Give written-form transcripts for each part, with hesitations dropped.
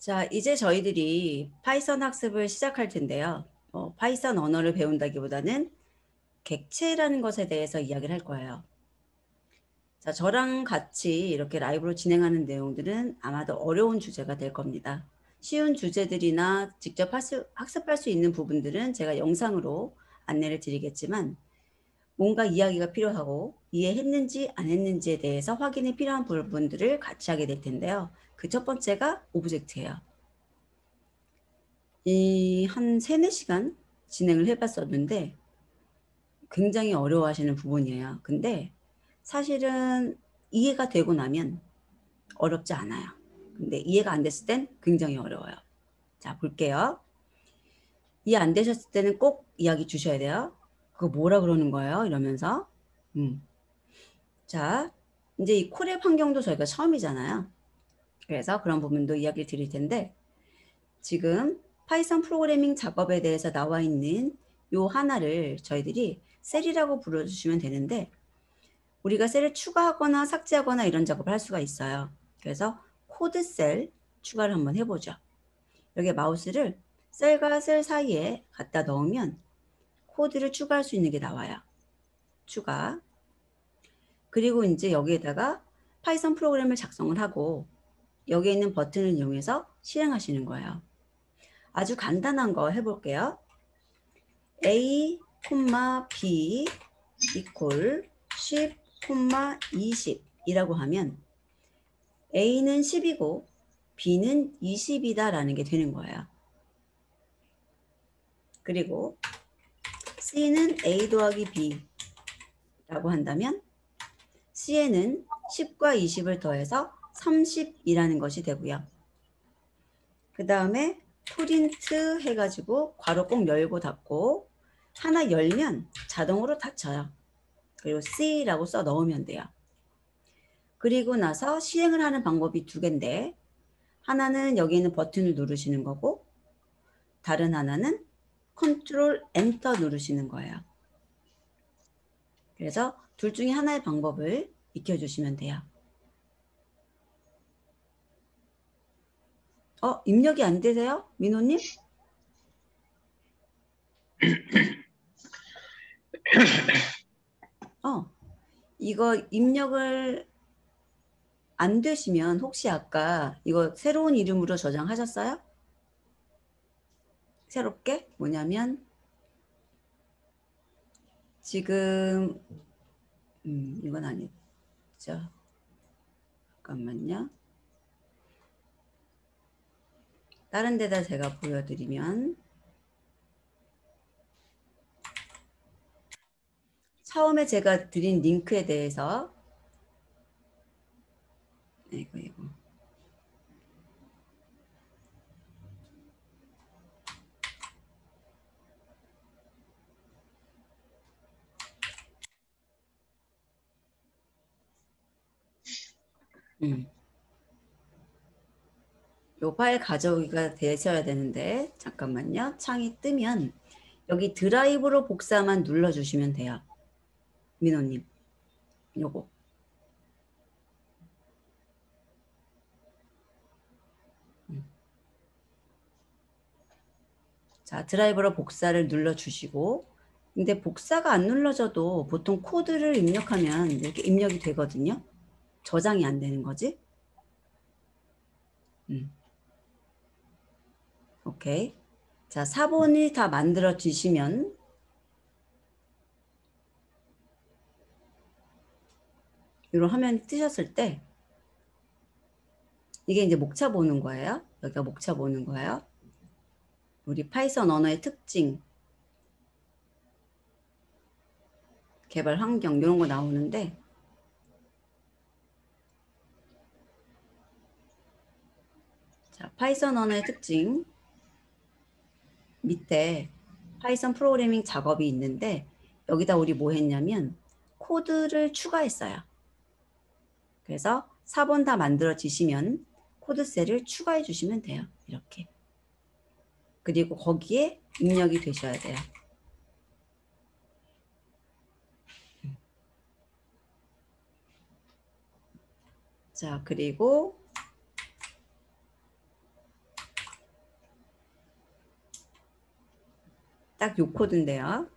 자, 이제 저희들이 파이썬 학습을 시작할 텐데요. 파이썬 언어를 배운다기보다는 객체라는 것에 대해서 이야기를 할 거예요. 자, 저랑 같이 이렇게 라이브로 진행하는 내용들은 아마도 어려운 주제가 될 겁니다. 쉬운 주제들이나 직접 학습할 수 있는 부분들은 제가 영상으로 안내를 드리겠지만 뭔가 이야기가 필요하고 이해했는지 안 했는지에 대해서 확인이 필요한 부분들을 같이 하게 될 텐데요. 그 첫 번째가 오브젝트예요. 한 3-4시간 진행을 해봤었는데 굉장히 어려워하시는 부분이에요. 근데 사실은 이해가 되고 나면 어렵지 않아요. 근데 이해가 안 됐을 땐 굉장히 어려워요. 자, 볼게요. 이해 안 되셨을 때는 꼭 이야기 주셔야 돼요. 그거 뭐라 그러는 거예요? 이러면서. 자, 이제 이 콜앱 환경도 저희가 처음이잖아요. 그래서 그런 부분도 이야기 드릴 텐데 지금 파이썬 프로그래밍 작업에 대해서 나와 있는 요 하나를 저희들이 셀이라고 불러주시면 되는데 우리가 셀을 추가하거나 삭제하거나 이런 작업을 할 수가 있어요. 그래서 코드 셀 추가를 한번 해보죠. 여기 마우스를 셀과 셀 사이에 갖다 넣으면 코드를 추가할 수 있는 게 나와요. 추가. 그리고 이제 여기에다가 파이썬 프로그램을 작성을 하고 여기에 있는 버튼을 이용해서 실행하시는 거예요. 아주 간단한 거 해볼게요. A, B equal 10, 20 이라고 하면 A는 10이고 B는 20이다 라는 게 되는 거예요. 그리고 C는 A 더하기 B 라고 한다면 C에는 10과 20을 더해서 30이라는 것이 되고요. 그 다음에 프린트 해가지고 괄호 꼭 열고 닫고 하나 열면 자동으로 닫혀요. 그리고 C라고 써 넣으면 돼요. 그리고 나서 실행을 하는 방법이 두 개인데 하나는 여기 있는 버튼을 누르시는 거고 다른 하나는 컨트롤 엔터 누르시는 거예요. 그래서 둘 중에 하나의 방법을 익혀주시면 돼요. 입력이 안 되세요? 민호님? 이거 입력을 안 되시면 혹시 아까 이거 새로운 이름으로 저장하셨어요? 새롭게? 뭐냐면 지금 이건 아니죠. 잠깐만요. 다른 데다 제가 보여드리면 처음에 제가 드린 링크에 대해서 이거 요 파일 가져오기가 되셔야 되는데 잠깐만요. 창이 뜨면 여기 드라이브로 복사만 눌러주시면 돼요. 민호님 요거 자 드라이브로 복사를 눌러주시고 근데 복사가 안 눌러져도 보통 코드를 입력하면 이렇게 입력이 되거든요. 저장이 안 되는 거지. 오케이. 자 4번이 다 만들어지시면 이런 화면이 뜨셨을 때 이게 이제 목차 보는 거예요. 여기가 목차 보는 거예요. 우리 파이썬 언어의 특징, 개발 환경 이런 거 나오는데 자, 파이썬 언어의 특징 밑에 파이썬 프로그래밍 작업이 있는데 여기다 우리 뭐 했냐면 코드를 추가했어요. 그래서 4번 다 만들어지시면 코드셀을 추가해 주시면 돼요. 이렇게. 그리고 거기에 입력이 되셔야 돼요. 자, 그리고 딱 요 코드인데요.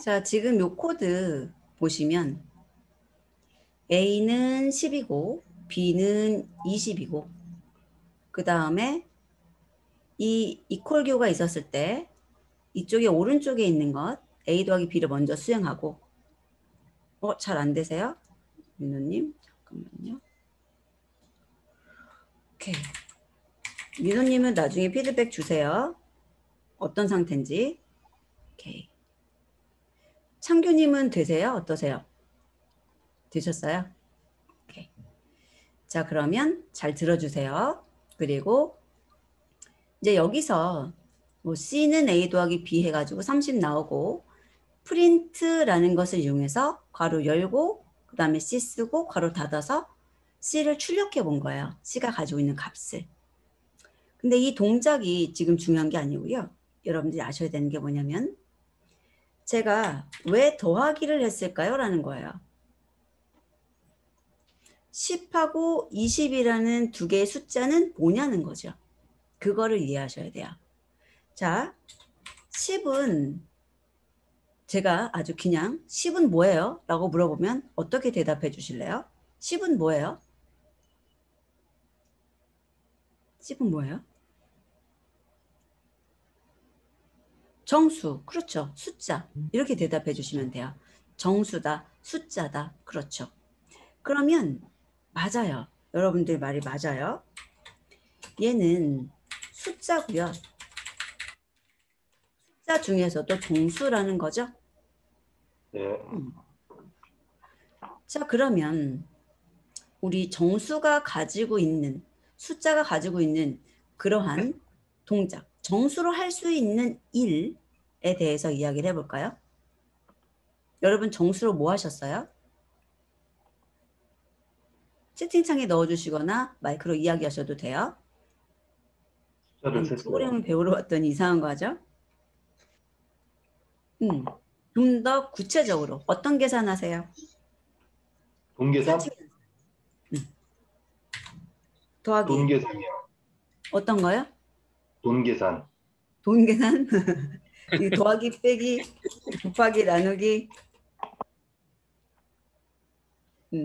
자, 지금 요 코드 보시면 A는 10이고 B는 20이고 그 다음에 이 이퀄교가 있었을 때 이쪽에 오른쪽에 있는 것 A 더하기 B를 먼저 수행하고 잘 안 되세요? 민호님 잠깐만요. 오케이. 민호님은 나중에 피드백 주세요. 어떤 상태인지. 오케이. 창규님은 되세요? 어떠세요? 되셨어요? 오케이. 자, 그러면 잘 들어주세요. 그리고 이제 여기서 뭐 C는 A 더하기 B 해가지고 30 나오고 프린트라는 것을 이용해서 괄호 열고 그 다음에 C 쓰고 괄호 닫아서 C를 출력해 본 거예요. C가 가지고 있는 값을. 근데 이 동작이 지금 중요한 게 아니고요. 여러분들이 아셔야 되는 게 뭐냐면 제가 왜 더하기를 했을까요? 라는 거예요. 10하고 20이라는 두 개의 숫자는 뭐냐는 거죠. 그거를 이해하셔야 돼요. 자, 10은 제가 아주 그냥 10은 뭐예요? 라고 물어보면 어떻게 대답해 주실래요? 10은 뭐예요? 10은 뭐예요? 정수. 그렇죠. 숫자. 이렇게 대답해 주시면 돼요. 정수다. 숫자다. 그렇죠. 그러면 맞아요. 여러분들 말이 맞아요. 얘는 숫자고요. 숫자 중에서도 정수라는 거죠. 네. 자, 그러면 우리 정수가 가지고 있는 숫자가 가지고 있는 그러한 동작, 정수로 할 수 있는 일에 대해서 이야기를 해볼까요? 여러분 정수로 뭐 하셨어요? 채팅창에 넣어주시거나 마이크로 이야기하셔도 돼요. 숫자를 셌어요. 프로그램을 배우러 왔더니 이상한 거 하죠? 좀 더 구체적으로 어떤 계산하세요? 돈 계산? 더하기. 돈 계산이요. 어떤 거요? 돈 계산. 돈 계산? 더하기 빼기 곱하기 나누기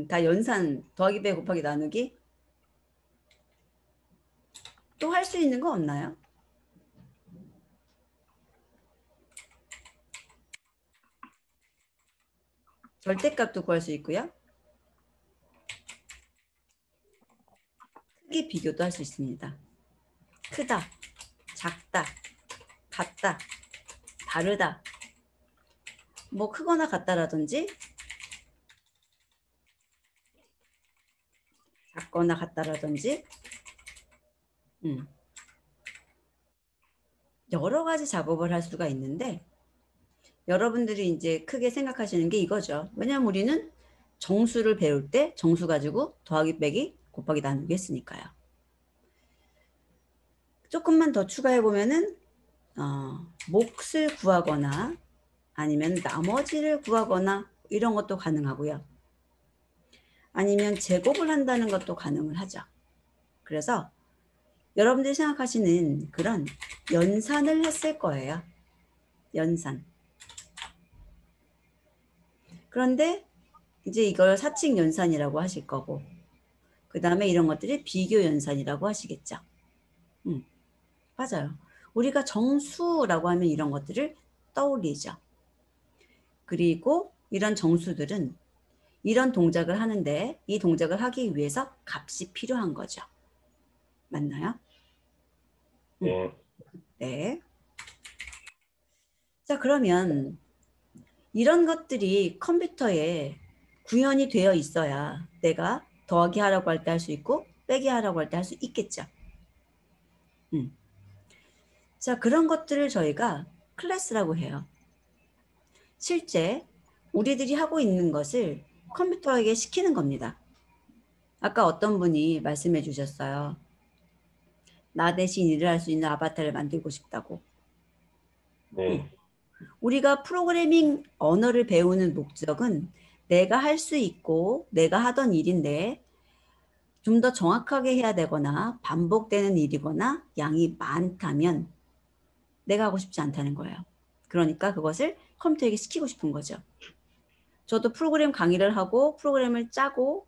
다 연산 더하기 빼기 곱하기 나누기 또 할 수 있는 거 없나요? 절대값도 구할 수 있고요. 크기 비교도 할 수 있습니다. 크다, 작다, 같다, 다르다. 뭐 크거나 같다라든지 작거나 같다라든지 여러 가지 작업을 할 수가 있는데 여러분들이 이제 크게 생각하시는 게 이거죠. 왜냐하면 우리는 정수를 배울 때 정수 가지고 더하기 빼기 곱하기 나누기 했으니까요. 조금만 더 추가해 보면은 몫을 구하거나 아니면 나머지를 구하거나 이런 것도 가능하고요. 아니면 제곱을 한다는 것도 가능을 하죠. 그래서 여러분들이 생각하시는 그런 연산을 했을 거예요. 연산. 그런데 이제 이걸 사칙 연산이라고 하실 거고 그 다음에 이런 것들이 비교 연산이라고 하시겠죠. 맞아요. 우리가 정수라고 하면 이런 것들을 떠올리죠. 그리고 이런 정수들은 이런 동작을 하는데 이 동작을 하기 위해서 값이 필요한 거죠. 맞나요? 네. 네. 자, 그러면 이런 것들이 컴퓨터에 구현이 되어 있어야 내가 더하기 하라고 할 때 할 수 있고 빼기 하라고 할 때 할 수 있겠죠. 자, 그런 것들을 저희가 클래스라고 해요. 실제 우리들이 하고 있는 것을 컴퓨터에게 시키는 겁니다. 아까 어떤 분이 말씀해 주셨어요. 나 대신 일을 할 수 있는 아바타를 만들고 싶다고. 네. 우리가 프로그래밍 언어를 배우는 목적은 내가 할 수 있고 내가 하던 일인데 좀 더 정확하게 해야 되거나 반복되는 일이거나 양이 많다면 내가 하고 싶지 않다는 거예요. 그러니까 그것을 컴퓨터에게 시키고 싶은 거죠. 저도 프로그램 강의를 하고 프로그램을 짜고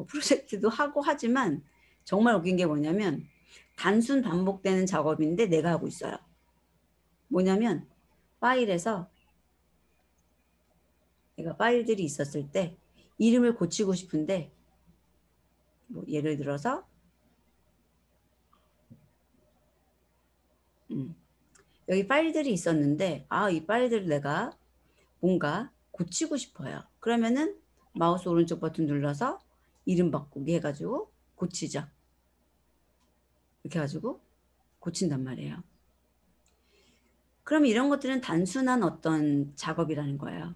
프로젝트도 하고 하지만 정말 웃긴 게 뭐냐면 단순 반복되는 작업인데 내가 하고 있어요. 뭐냐면 파일에서 내가 파일들이 있었을 때 이름을 고치고 싶은데 뭐 예를 들어서 여기 파일들이 있었는데 이 파일들을 내가 뭔가 고치고 싶어요. 그러면은 마우스 오른쪽 버튼 눌러서 이름 바꾸기 해가지고 고치죠. 이렇게 해가지고 고친단 말이에요. 그럼 이런 것들은 단순한 어떤 작업이라는 거예요.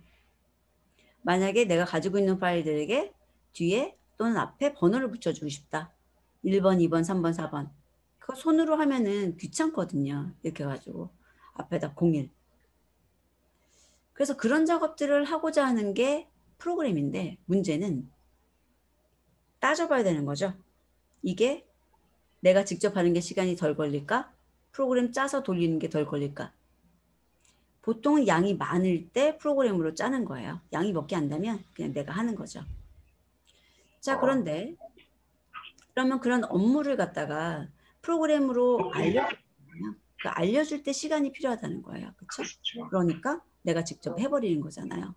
만약에 내가 가지고 있는 파일들에게 뒤에 또는 앞에 번호를 붙여주고 싶다. 1번, 2번, 3번, 4번. 그거 손으로 하면은 귀찮거든요. 이렇게 해가지고 앞에다 01. 그래서 그런 작업들을 하고자 하는 게 프로그램인데 문제는 따져봐야 되는 거죠. 이게 내가 직접 하는 게 시간이 덜 걸릴까? 프로그램 짜서 돌리는 게 덜 걸릴까? 보통은 양이 많을 때 프로그램으로 짜는 거예요. 양이 몇 개 안 되면 그냥 내가 하는 거죠. 자, 그런데 그러면 그런 업무를 갖다가 프로그램으로 알려주잖아요. 그 알려줄 때 시간이 필요하다는 거예요. 그렇죠? 그러니까 내가 직접 해버리는 거잖아요.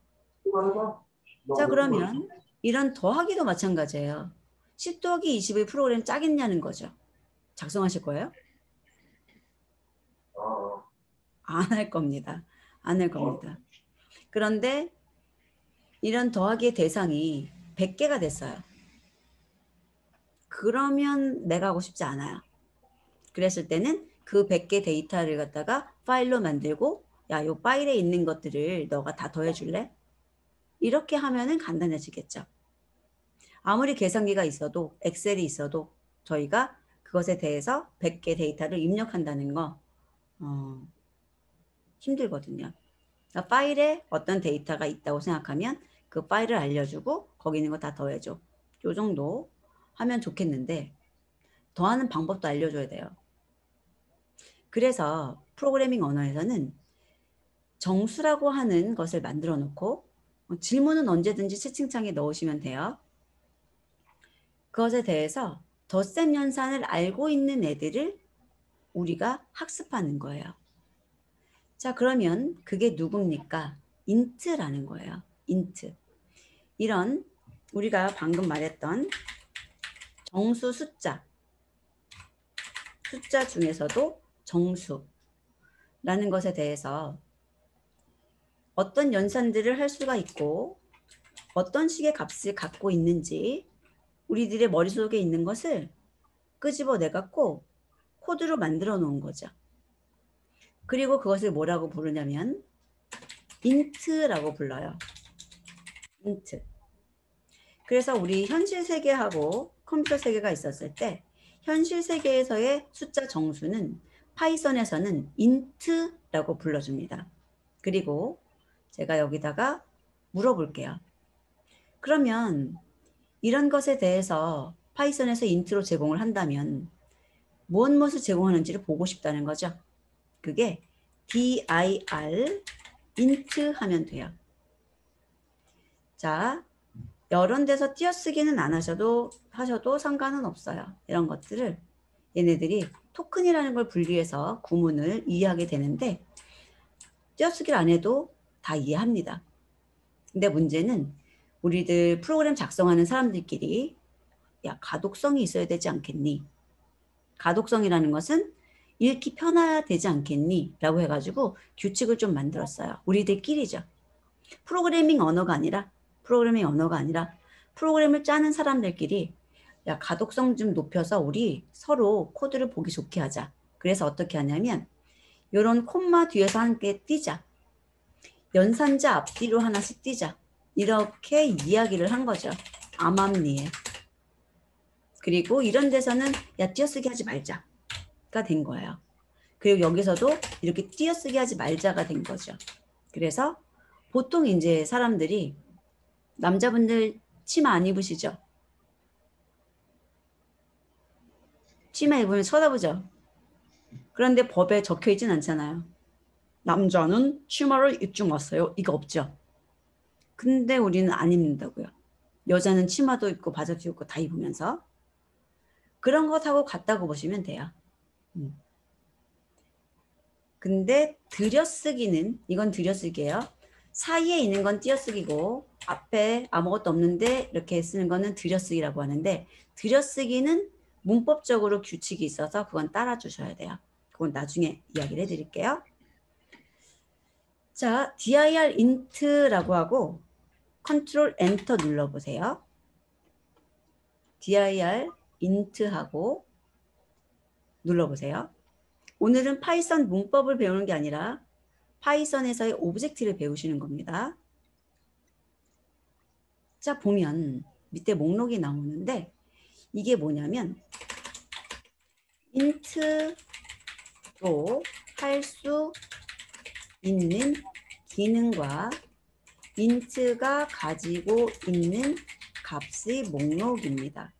자, 그러면 이런 더하기도 마찬가지예요. 10 더하기 20의 프로그램 짜겠냐는 거죠. 작성하실 거예요? 안 할 겁니다. 안 할 겁니다. 그런데 이런 더하기의 대상이 100개가 됐어요. 그러면 내가 하고 싶지 않아요. 그랬을 때는 그 100개 데이터를 갖다가 파일로 만들고 야, 요 파일에 있는 것들을 너가 다 더해줄래? 이렇게 하면은 간단해지겠죠. 아무리 계산기가 있어도 엑셀이 있어도 저희가 그것에 대해서 100개 데이터를 입력한다는 거 힘들거든요. 그러니까 파일에 어떤 데이터가 있다고 생각하면 그 파일을 알려주고 거기 있는 거 다 더해줘. 요 정도 하면 좋겠는데 더하는 방법도 알려줘야 돼요. 그래서 프로그래밍 언어에서는 정수라고 하는 것을 만들어 놓고 질문은 언제든지 채팅창에 넣으시면 돼요. 그것에 대해서 덧셈 연산을 알고 있는 애들을 우리가 학습하는 거예요. 자, 그러면 그게 누굽니까? 인트라는 거예요. 인트. 이런 우리가 방금 말했던 정수 숫자 중에서도 정수라는 것에 대해서 어떤 연산들을 할 수가 있고 어떤 식의 값을 갖고 있는지 우리들의 머릿속에 있는 것을 끄집어내갖고 코드로 만들어 놓은 거죠. 그리고 그것을 뭐라고 부르냐면 인트라고 불러요. 인트. 그래서 우리 현실 세계하고 컴퓨터 세계가 있었을 때 현실 세계에서의 숫자 정수는 파이썬에서는 int라고 불러줍니다. 그리고 제가 여기다가 물어볼게요. 그러면 이런 것에 대해서 파이썬에서 int로 제공을 한다면 무엇을 제공하는지를 보고 싶다는 거죠. 그게 dir int 하면 돼요. 자, 여러 데서 띄어쓰기는 안 하셔도 상관은 없어요. 이런 것들을 얘네들이 토큰이라는 걸 분리해서 구문을 이해하게 되는데 띄어쓰기를 안 해도 다 이해합니다. 근데 문제는 우리들 프로그램 작성하는 사람들끼리 야, 가독성이 있어야 되지 않겠니? 가독성이라는 것은 읽기 편해야 되지 않겠니? 라고 해가지고 규칙을 좀 만들었어요. 우리들끼리죠. 프로그래밍 언어가 아니라 프로그램을 짜는 사람들끼리 야, 가독성 좀 높여서 우리 서로 코드를 보기 좋게 하자. 그래서 어떻게 하냐면 이런 콤마 뒤에서 함께 띄자. 연산자 앞뒤로 하나씩 띄자. 이렇게 이야기를 한 거죠. 암암리에. 그리고 이런 데서는 야, 띄어쓰기 하지 말자가 된 거예요. 그리고 여기서도 이렇게 띄어쓰기 하지 말자가 된 거죠. 그래서 보통 이제 사람들이 남자분들 치마 안 입으시죠? 치마 입으면 쳐다보죠. 그런데 법에 적혀 있진 않잖아요. 남자는 치마를 입지 마세요. 이거 없죠. 근데 우리는 안 입는다고요. 여자는 치마도 입고 바지도 입고 다 입으면서 그런 것하고 같다고 보시면 돼요. 근데 들여쓰기는 이건 들여쓰기예요. 사이에 있는 건 띄어쓰기고 앞에 아무것도 없는데 이렇게 쓰는 거는 들여쓰기라고 하는데 들여쓰기는 문법적으로 규칙이 있어서 그건 따라 주셔야 돼요. 그건 나중에 이야기를 해드릴게요. 자, dir int라고 하고 컨트롤 엔터 눌러보세요. dir int 하고 눌러보세요. 오늘은 파이썬 문법을 배우는 게 아니라 파이썬에서의 오브젝트를 배우시는 겁니다. 자, 보면 밑에 목록이 나오는데 이게 뭐냐면 int로 할 수 있는 기능과 int가 가지고 있는 값의 목록입니다.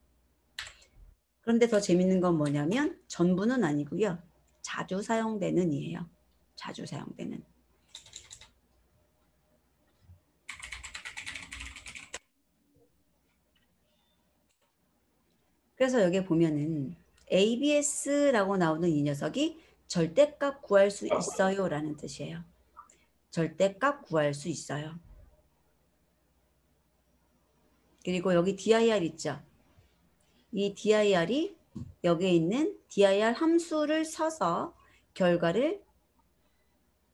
그런데 더 재밌는 건 뭐냐면 전부는 아니고요. 자주 사용되는 이에요. 자주 사용되는. 그래서 여기 보면은 ABS라고 나오는 이 녀석이 절대값 구할 수 있어요 라는 뜻이에요. 절대값 구할 수 있어요. 그리고 여기 dir 있죠. 이 dir이 여기에 있는 dir 함수를 써서 결과를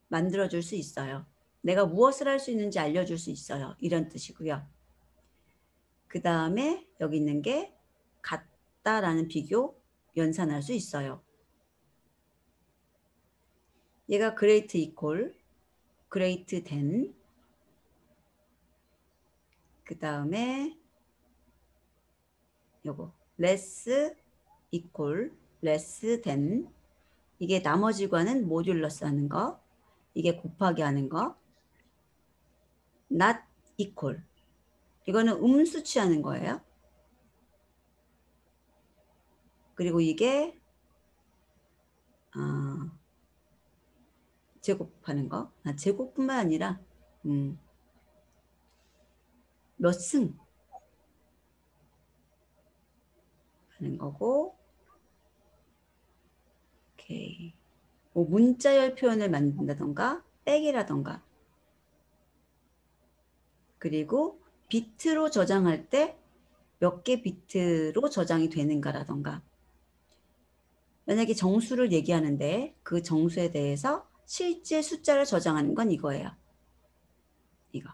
만들어줄 수 있어요. 내가 무엇을 할 수 있는지 알려줄 수 있어요. 이런 뜻이고요. 그 다음에 여기 있는 게 같다라는 비교 연산할 수 있어요. 얘가 great equal, great than, 그 다음에 요거 less equal, less than, 이게 나머지과는 모듈러스 하는 거, 이게 곱하기 하는 거, not equal, 이거는 음수치 하는 거예요. 그리고 이게 제곱하는 거, 제곱뿐만 아니라 몇 승 하는 거고, 오케이. 뭐 문자열 표현을 만든다던가 백이라던가, 그리고 비트로 저장할 때 몇 개 비트로 저장이 되는가라던가, 만약에 정수를 얘기하는데 그 정수에 대해서 실제 숫자를 저장하는 건 이거예요. 이거.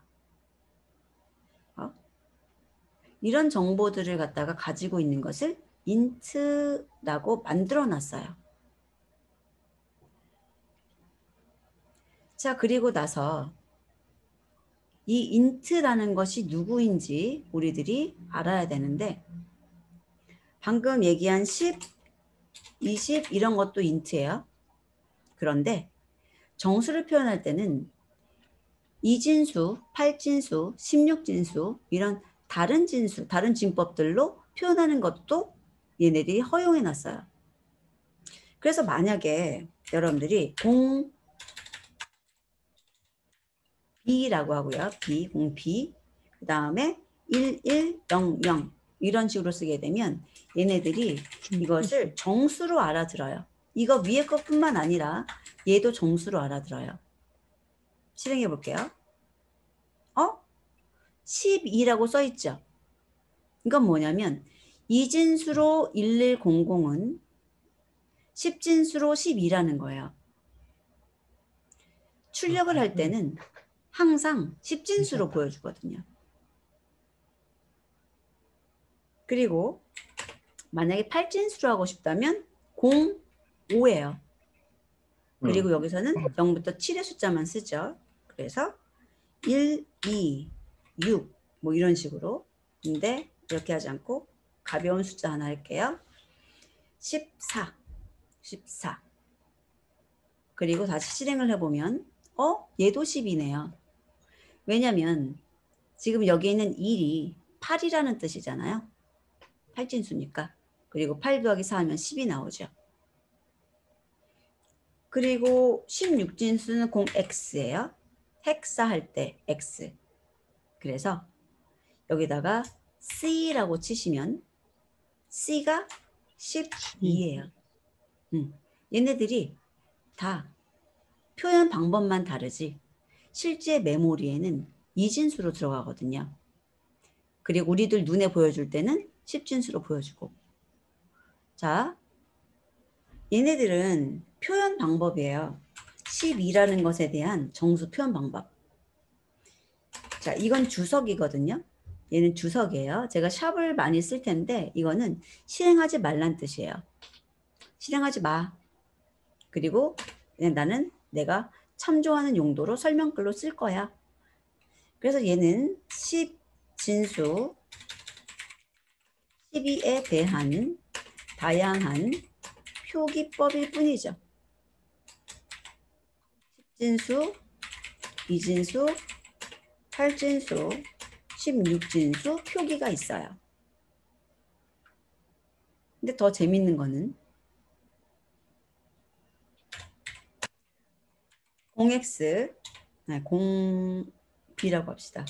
이런 정보들을 갖다가 가지고 있는 것을 int라고 만들어 놨어요. 자, 그리고 나서 이 int라는 것이 누구인지 우리들이 알아야 되는데, 방금 얘기한 10, 20 이런 것도 int예요. 그런데 정수를 표현할 때는 이진수, 8진수, 16진수 이런 다른 진수, 다른 진법들로 표현하는 것도 얘네들이 허용해 놨어요. 그래서 만약에 여러분들이 0B라고 하고요. B, 0B, 그 다음에 1100 이런 식으로 쓰게 되면 얘네들이 이것을 정수로 알아들어요. 이거 위에 것뿐만 아니라 얘도 정수로 알아들어요. 실행해 볼게요. 12라고 써 있죠. 이건 뭐냐면 이진수로 1100은 10진수로 12라는 거예요. 출력을 할 때는 항상 10진수로 보여주거든요. 그리고 만약에 8진수로 하고 싶다면 0, 5예요. 그리고 여기서는 0부터 7의 숫자만 쓰죠. 그래서 1, 2, 6 뭐 이런 식으로. 근데 이렇게 하지 않고 가벼운 숫자 하나 할게요. 14, 14. 그리고 다시 실행을 해보면 얘도 10이네요. 왜냐면 지금 여기 있는 1이 8이라는 뜻이잖아요. 8진수니까. 그리고 8 더하기 4 하면 10이 나오죠. 그리고 16진수는 공 x예요. 헥사할 때 x. 그래서 여기다가 c라고 치시면 c가 12예요. 얘네들이 다 표현 방법만 다르지 실제 메모리에는 2진수로 들어가거든요. 그리고 우리들 눈에 보여줄 때는 10진수로 보여주고. 자, 얘네들은 표현 방법이에요. 12라는 것에 대한 정수 표현 방법. 자, 이건 주석이거든요. 얘는 주석이에요. 제가 샵을 많이 쓸 텐데 이거는 실행하지 말란 뜻이에요. 실행하지 마. 그리고 그냥 나는 내가 참조하는 용도로 설명글로 쓸 거야. 그래서 얘는 10진수 12에 대한 다양한 표기법일 뿐이죠. 10진수, 2진수, 8진수, 16진수 표기가 있어요. 근데 더 재밌는 거는 0x, 0b라고 합시다.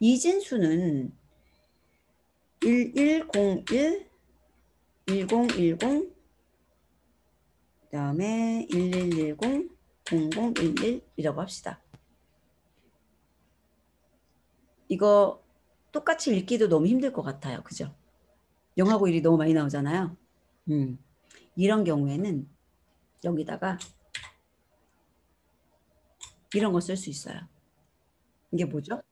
2진수는 1101, 1010, 그 다음에 1110, 0011이라고 합시다. 이거 똑같이 읽기도 너무 힘들 것 같아요. 그죠? 0하고 1이 너무 많이 나오잖아요. 이런 경우에는 여기다가 이런 거 쓸 수 있어요. 이게 뭐죠?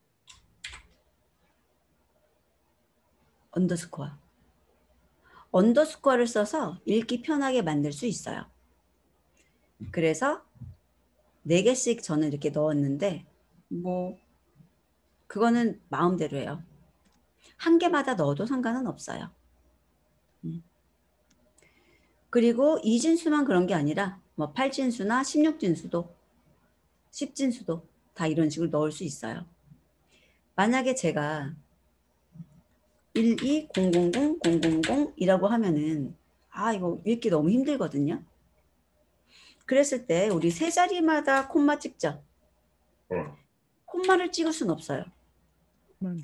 언더스코어. 언더스코어를 써서 읽기 편하게 만들 수 있어요. 그래서 4개씩 저는 이렇게 넣었는데 뭐 그거는 마음대로 해요. 한 개마다 넣어도 상관은 없어요. 그리고 2진수만 그런 게 아니라 뭐 8진수나 16진수도 10진수도 다 이런 식으로 넣을 수 있어요. 만약에 제가 1200000이라고 하면은 이거 읽기 너무 힘들거든요. 그랬을 때 우리 세 자리마다 콤마 찍죠. 네. 콤마를 찍을 수는 없어요.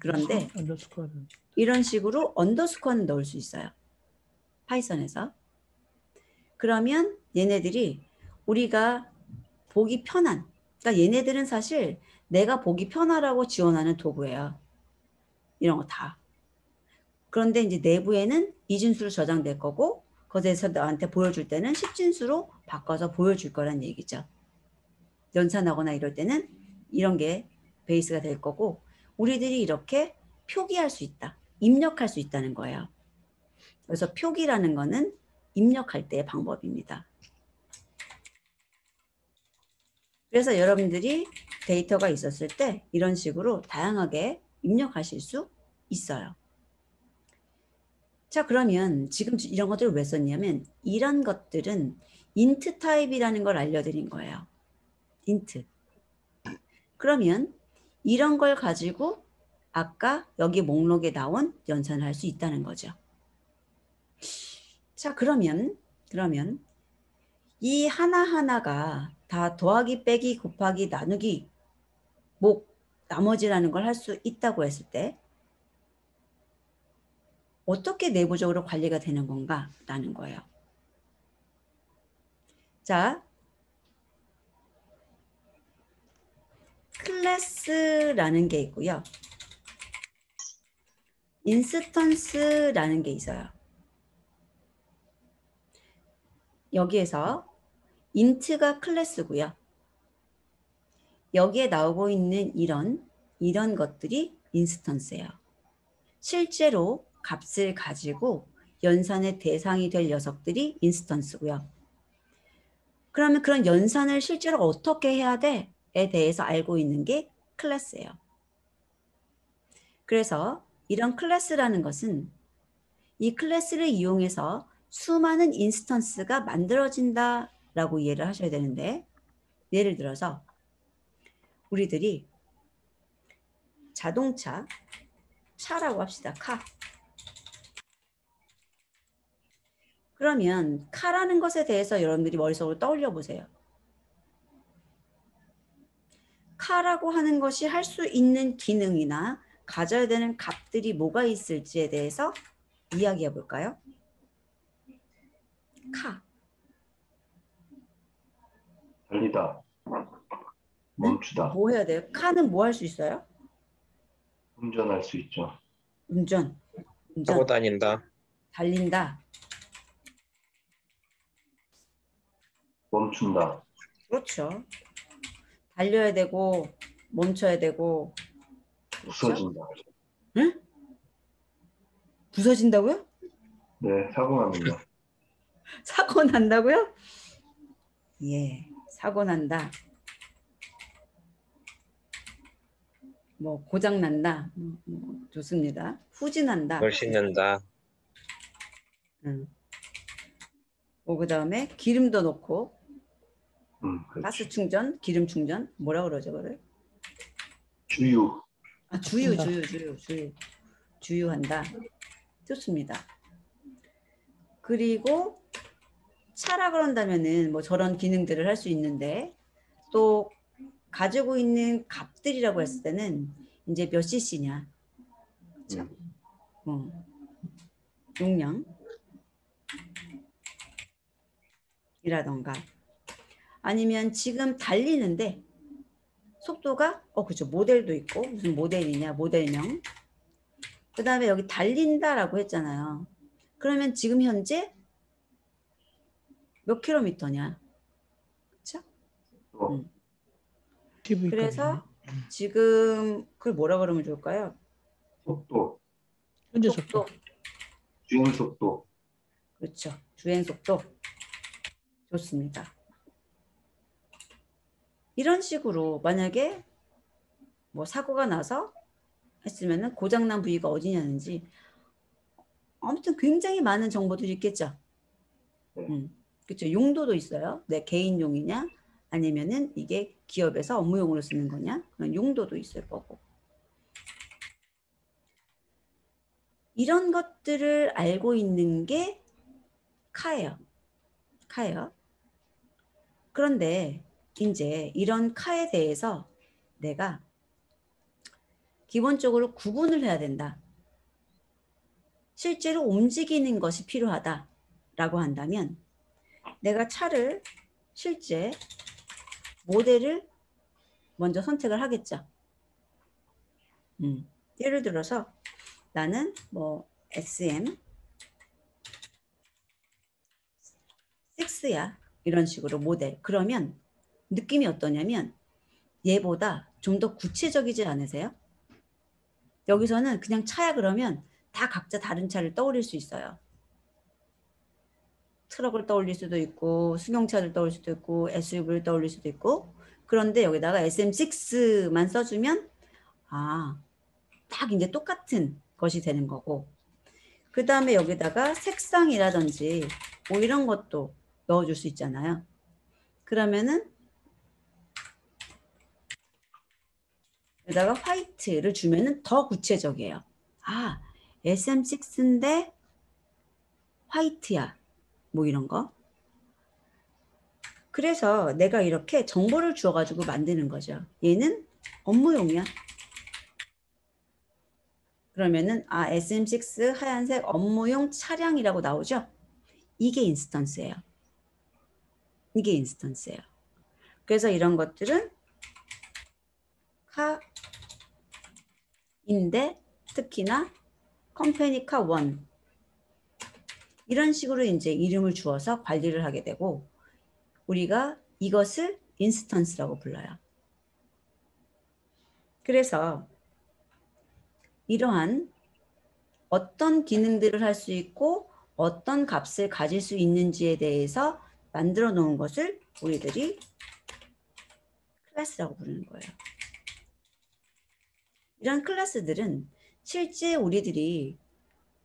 그런데 이런 식으로 언더스코어는 넣을 수 있어요. 파이썬에서. 그러면 얘네들이 우리가 보기 편한, 그러니까 얘네들은 사실 내가 보기 편하라고 지원하는 도구예요. 이런 거 다. 그런데 이제 내부에는 2진수로 저장될 거고 거기에서 너한테 보여줄 때는 10진수로 바꿔서 보여줄 거란 얘기죠. 연산하거나 이럴 때는 이런 게 베이스가 될 거고 우리들이 이렇게 표기할 수 있다. 입력할 수 있다는 거예요. 그래서 표기라는 거는 입력할 때의 방법입니다. 그래서 여러분들이 데이터가 있었을 때 이런 식으로 다양하게 입력하실 수 있어요. 자, 그러면 지금 이런 것들을 왜 썼냐면 이런 것들은 int 타입이라는 걸 알려드린 거예요. int. 그러면 이런 걸 가지고 아까 여기 목록에 나온 연산을 할 수 있다는 거죠. 자, 그러면 이 하나하나가 다 더하기, 빼기, 곱하기, 나누기, 나머지라는 걸 할 수 있다고 했을 때 어떻게 내부적으로 관리가 되는 건가? 라는 거예요. 자, 클래스라는 게 있고요. 인스턴스라는 게 있어요. 여기에서 int가 클래스고요. 여기에 나오고 있는 이런 것들이 인스턴스예요. 실제로 값을 가지고 연산의 대상이 될 녀석들이 인스턴스고요. 그러면 그런 연산을 실제로 어떻게 해야 돼? 에 대해서 알고 있는 게 클래스예요. 그래서 이런 클래스라는 것은 이 클래스를 이용해서 수많은 인스턴스가 만들어진다라고 이해를 하셔야 되는데 예를 들어서 우리들이 자동차 차라고 합시다. 카. 그러면 카라는 것에 대해서 여러분들이 머릿속으로 떠올려 보세요. 카라고 하는 것이 할 수 있는 기능이나 가져야 되는 값들이 뭐가 있을지에 대해서 이야기해 볼까요? 카. 달리다, 멈추다, 뭐 해야 돼요? 카는 뭐 할 수 있어요? 운전할 수 있죠. 운전. 타고 운전. 다닌다. 달린다. 멈춘다, 그렇죠. 달려야 되고 멈춰야 되고. 그렇죠? 부서진다. 응? 부서진다고요? 네, 사고 납니다. 사고 난다고요? 예, 사고 난다. 뭐 고장 난다. 좋습니다. 후진한다. 걸 씻는다. 뭐 그다음에 기름도 넣고 그렇지. 가스 충전, 기름 충전, 뭐라 그러죠, 그걸? 주유, 아, 주유한다. 좋습니다. 그리고 차라 그런다면은 뭐 저런 기능들을 할 수 있는데 또 가지고 있는 값들이라고 했을 때는 이제 몇 cc냐, 그렇죠? 용량이라던가 아니면 지금 달리는데 속도가 그렇죠. 모델도 있고 무슨 모델이냐, 모델명. 그 다음에 여기 달린다라고 했잖아요. 그러면 지금 현재 몇 킬로미터냐, 그렇죠? 또 그래서 지금 그걸 뭐라 그러면 좋을까요? 속도, 현재 속도. 주행 속도, 그렇죠. 주행 속도. 좋습니다. 이런 식으로 만약에 뭐 사고가 나서 했으면은 고장난 부위가 어디냐는지 아무튼 굉장히 많은 정보들이 있겠죠. 그렇죠. 용도도 있어요. 내 개인용이냐 아니면은 이게 기업에서 업무용으로 쓰는 거냐 그런 용도도 있을 거고. 이런 것들을 알고 있는 게 카예요. 그런데 이제 이런 카에 대해서 내가 기본적으로 구분을 해야 된다. 실제로 움직이는 것이 필요하다라고 한다면 내가 차를 실제 모델을 먼저 선택을 하겠죠. 예를 들어서 나는 뭐 SM6야. 이런 식으로 모델. 그러면 느낌이 어떠냐면 얘보다 좀 더 구체적이지 않으세요? 여기서는 그냥 차야 그러면 다 각자 다른 차를 떠올릴 수 있어요. 트럭을 떠올릴 수도 있고 승용차를 떠올릴 수도 있고 SUV를 떠올릴 수도 있고. 그런데 여기다가 SM6만 써주면 딱 이제 똑같은 것이 되는 거고, 그 다음에 여기다가 색상이라든지 뭐 이런 것도 넣어줄 수 있잖아요. 그러면은 여기다가 화이트를 주면은 더 구체적이에요. SM6인데 화이트야. 뭐 이런 거. 그래서 내가 이렇게 정보를 주어가지고 만드는 거죠. 얘는 업무용이야. 그러면은 SM6 하얀색 업무용 차량이라고 나오죠. 이게 인스턴스예요. 그래서 이런 것들은 카인데 특히나 컴퍼니카 1 이런 식으로 이제 이름을 주어서 관리를 하게 되고 우리가 이것을 인스턴스라고 불러요. 그래서 이러한 어떤 기능들을 할 수 있고 어떤 값을 가질 수 있는지에 대해서 만들어 놓은 것을 우리들이 클래스라고 부르는 거예요. 이런 클래스들은 실제 우리들이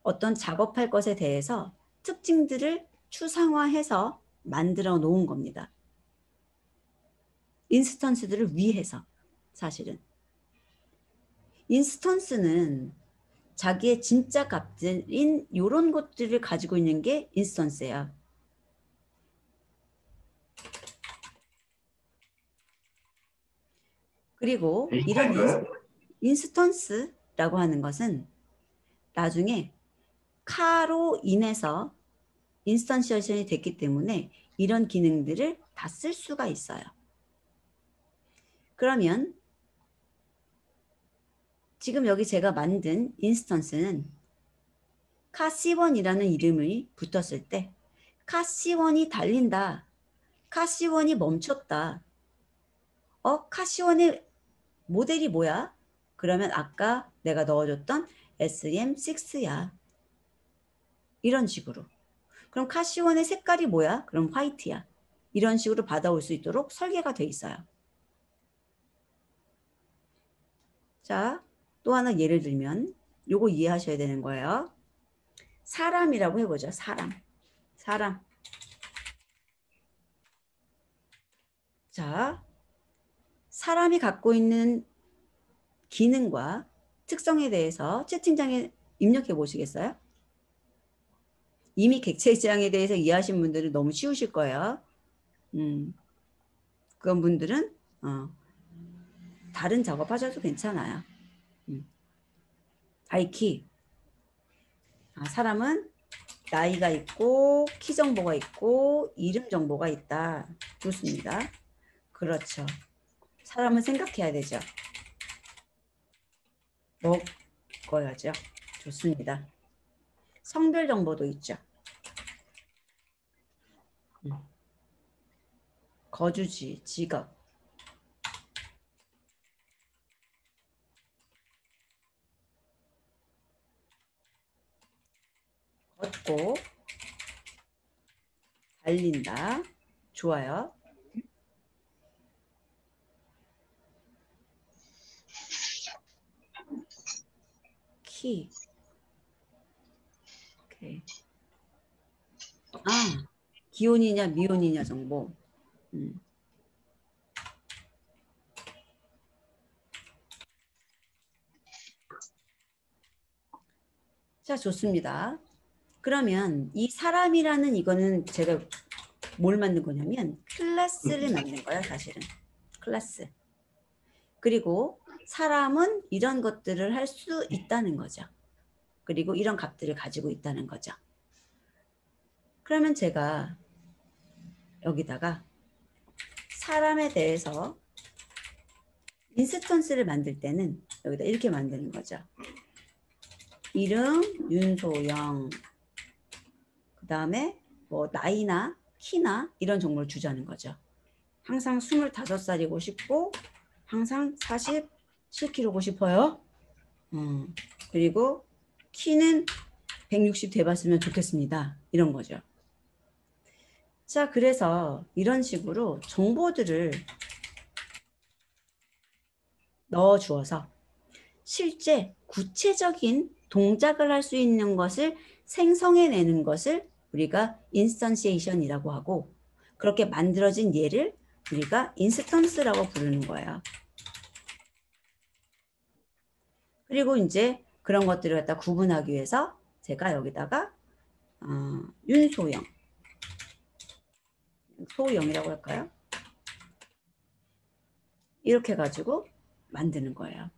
어떤 작업할 것에 대해서 특징들을 추상화해서 만들어 놓은 겁니다. 인스턴스들을 위해서. 사실은 인스턴스는 자기의 진짜 값들인 이런 것들을 가지고 있는 게 인스턴스예요. 그리고 이런 데이터인가요? 인스턴스라고 하는 것은 나중에 카로 인해서 인스턴시에이션이 됐기 때문에 이런 기능들을 다 쓸 수가 있어요. 그러면 지금 여기 제가 만든 인스턴스는 카C1이라는 이름이 붙었을 때 카C1이 달린다. 카C1이 멈췄다. 카C1의 모델이 뭐야? 그러면 아까 내가 넣어줬던 SM6야. 이런 식으로. 그럼 카시1의 색깔이 뭐야? 그럼 화이트야. 이런 식으로 받아올 수 있도록 설계가 돼 있어요. 자, 또 하나 예를 들면 요거 이해하셔야 되는 거예요. 사람이라고 해보죠. 사람. 자, 사람이 갖고 있는 기능과 특성에 대해서 채팅창에 입력해 보시겠어요? 이미 객체지향에 대해서 이해하신 분들은 너무 쉬우실 거예요. 그런 분들은 다른 작업하셔도 괜찮아요. 아이키. 사람은 나이가 있고 키 정보가 있고 이름 정보가 있다. 좋습니다. 그렇죠. 사람은 생각해야 되죠. 먹어야죠. 좋습니다. 성별 정보도 있죠. 거주지, 직업. 걷고 달린다. 좋아요. 키. 오케이. 기혼이냐 미혼이냐 정보. 자, 좋습니다. 그러면 이 사람이라는 이거는 제가 뭘 만든 거냐면 클래스를 만든 거예요, 사실은. 클래스. 그리고 사람은 이런 것들을 할 수 있다는 거죠. 그리고 이런 값들을 가지고 있다는 거죠. 그러면 제가 여기다가 사람에 대해서 인스턴스를 만들 때는 여기다 이렇게 만드는 거죠. 이름 윤소영, 그 다음에 뭐 나이나 키나 이런 정보를 주자는 거죠. 항상 25살이고 싶고 항상 47kg고 싶어요. 그리고 키는 160 돼봤으면 좋겠습니다. 이런 거죠. 자, 그래서 이런 식으로 정보들을 넣어주어서 실제 구체적인 동작을 할 수 있는 것을 생성해내는 것을 우리가 인스턴시에이션이라고 하고, 그렇게 만들어진 얘를 우리가 인스턴스라고 부르는 거예요. 그리고 이제 그런 것들을 갖다 구분하기 위해서 제가 여기다가 윤소영, 소영이라고 할까요? 이렇게 해가지고 만드는 거예요.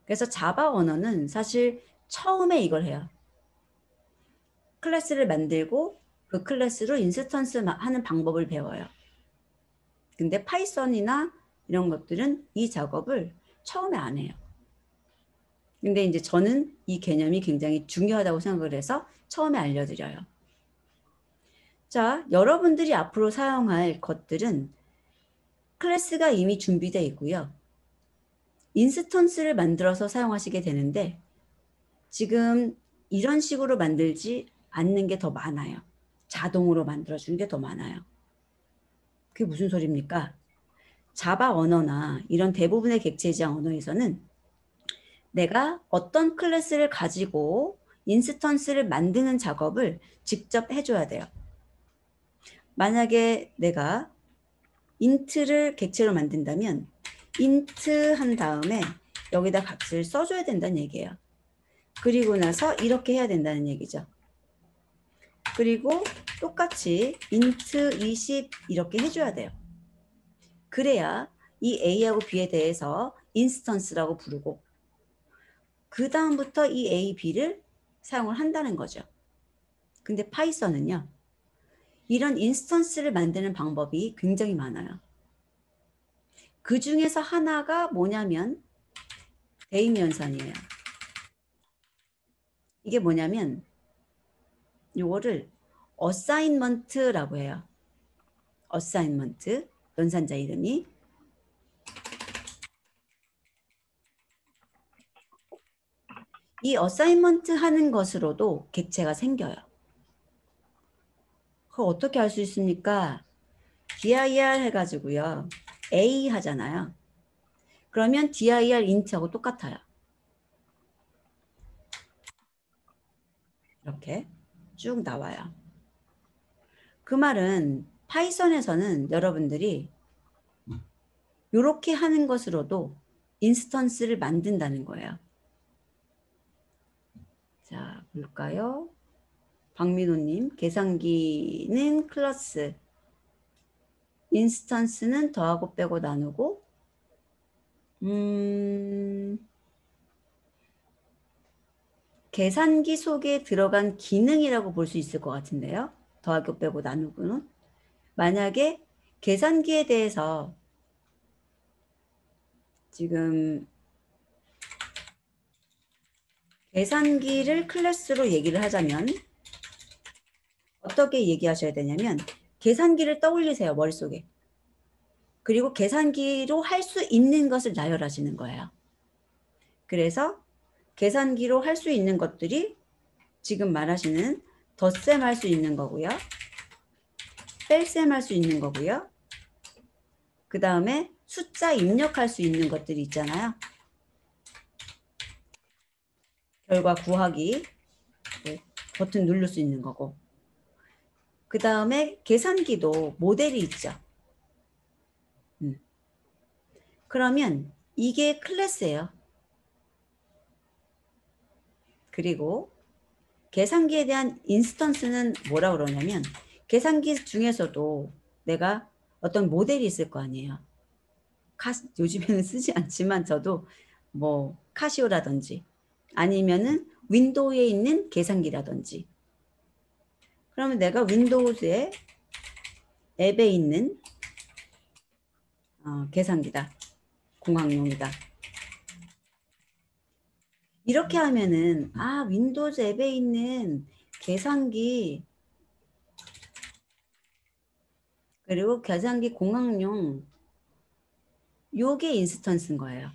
그래서 자바 언어는 사실 처음에 이걸 해요. 클래스를 만들고 그 클래스로 인스턴스 하는 방법을 배워요. 근데 파이썬이나 이런 것들은 이 작업을 처음에 안 해요. 근데 이제 저는 이 개념이 굉장히 중요하다고 생각을 해서 처음에 알려드려요. 자, 여러분들이 앞으로 사용할 것들은 클래스가 이미 준비되어 있고요. 인스턴스를 만들어서 사용하시게 되는데 지금 이런 식으로 만들지 않는 게 더 많아요. 자동으로 만들어주는 게 더 많아요. 그게 무슨 소리입니까? 자바 언어나 이런 대부분의 객체지향 언어에서는 내가 어떤 클래스를 가지고 인스턴스를 만드는 작업을 직접 해줘야 돼요. 만약에 내가 인트를 객체로 만든다면 인트 한 다음에 여기다 값을 써줘야 된다는 얘기예요. 그리고 나서 이렇게 해야 된다는 얘기죠. 그리고 똑같이 int 20 이렇게 해줘야 돼요. 그래야 이 A하고 B에 대해서 인스턴스라고 부르고 그 다음부터 이 A, B를 사용을 한다는 거죠. 근데 파이썬은요. 이런 인스턴스를 만드는 방법이 굉장히 많아요. 그 중에서 하나가 뭐냐면 대입 연산이에요. 이게 뭐냐면 요거를 어사인먼트라고 해요. 어사인먼트, 연산자 이름이. 이 어사인먼트 하는 것으로도 객체가 생겨요. 그걸 어떻게 할 수 있습니까? dir 해가지고요. a 하잖아요. 그러면 dir int하고 똑같아요. 이렇게 쭉 나와요. 그 말은 파이썬에서는 여러분들이 이렇게 하는 것으로도 인스턴스를 만든다는 거예요. 자, 볼까요? 박민호님, 계산기는 클래스, 인스턴스는 더하고 빼고 나누고, 계산기 속에 들어간 기능이라고 볼 수 있을 것 같은데요. 더하고 빼고 나누고는. 만약에 계산기에 대해서 지금 계산기를 클래스로 얘기를 하자면 어떻게 얘기하셔야 되냐면 계산기를 떠올리세요. 머릿속에. 그리고 계산기로 할 수 있는 것을 나열하시는 거예요. 그래서 계산기로 할 수 있는 것들이 지금 말하시는 덧셈 할 수 있는 거고요. 뺄셈 할 수 있는 거고요. 그 다음에 숫자 입력할 수 있는 것들이 있잖아요. 결과 구하기, 버튼 누를 수 있는 거고. 그 다음에 계산기도 모델이 있죠. 그러면 이게 클래스예요. 그리고 계산기에 대한 인스턴스는 뭐라 그러냐면 계산기 중에서도 내가 어떤 모델이 있을 거 아니에요. 요즘에는 쓰지 않지만 저도 뭐 카시오라든지 아니면은 윈도우에 있는 계산기라든지 그러면 내가 윈도우즈의 앱에 있는 계산기다. 공학용이다. 이렇게 하면은 윈도우즈 앱에 있는 계산기 그리고 계산기 공학용 요게 인스턴스인 거예요.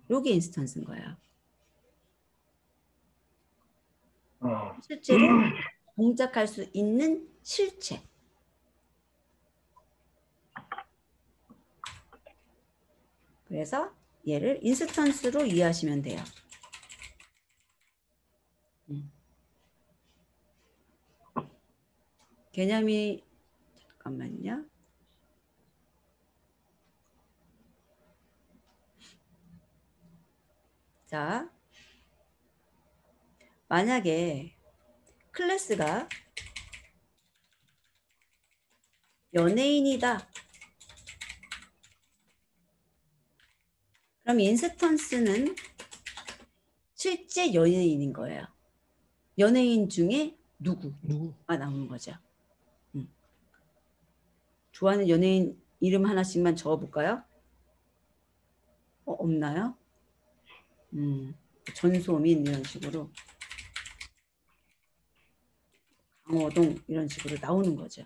요게 인스턴스인 거예요. 실제로 동작할 수 있는 실체. 그래서 얘를 인스턴스로 이해하시면 돼요. 개념이 잠깐만요. 자, 만약에 클래스가 연예인이다. 그럼 인스턴스는 실제 연예인인 거예요. 연예인 중에 누구가 나오는 거죠. 좋아하는 연예인 이름 하나씩만 적어볼까요? 없나요? 전소민 이런 식으로 강호동 이런 식으로 나오는 거죠.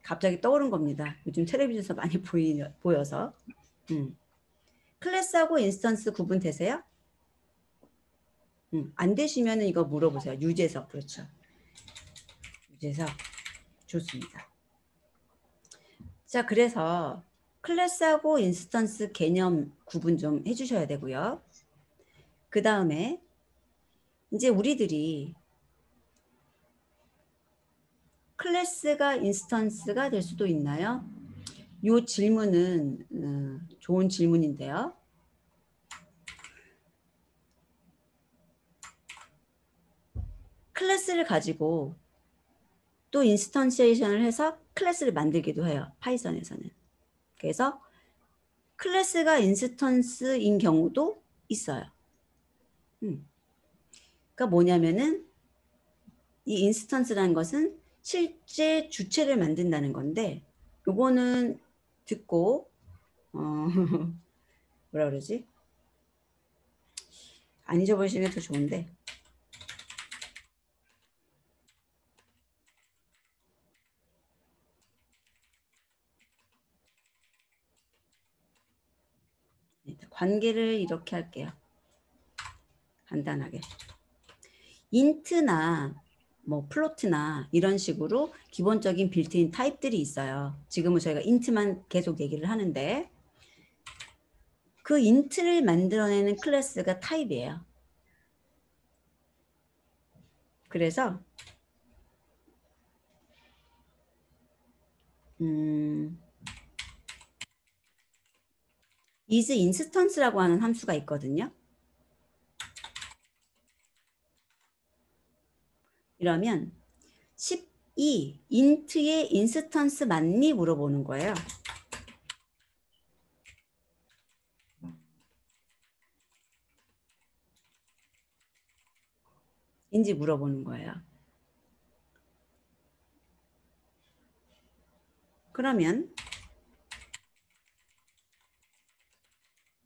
갑자기 떠오른 겁니다. 요즘 텔레비전에서 많이 보여서. 클래스하고 인스턴스 구분되세요? 안 되시면 이거 물어보세요. 유재석, 그렇죠. 유재석, 좋습니다. 자, 그래서 클래스하고 인스턴스 개념 구분 좀 해주셔야 되고요. 그 다음에 이제 우리들이 클래스가 인스턴스가 될 수도 있나요? 이 질문은 좋은 질문인데요. 클래스를 가지고 또 인스턴시에이션을 해서 클래스를 만들기도 해요. 파이썬에서는. 그래서 클래스가 인스턴스인 경우도 있어요. 그러니까 뭐냐면은 이 인스턴스라는 것은 실제 주체를 만든다는 건데 요거는 듣고 뭐라 그러지? 안 잊어버리시는 게 더 좋은데 관계를 이렇게 할게요. 간단하게. 인트나 뭐 플로트나 이런 식으로 기본적인 빌트인 타입들이 있어요. 지금은 저희가 인트만 계속 얘기를 하는데 그 인트를 만들어내는 클래스가 타입이에요. 그래서 is instance라고 하는 함수가 있거든요. 이러면 12 int의 인스턴스 맞니? 물어보는 거예요. 인지 물어보는 거예요. 그러면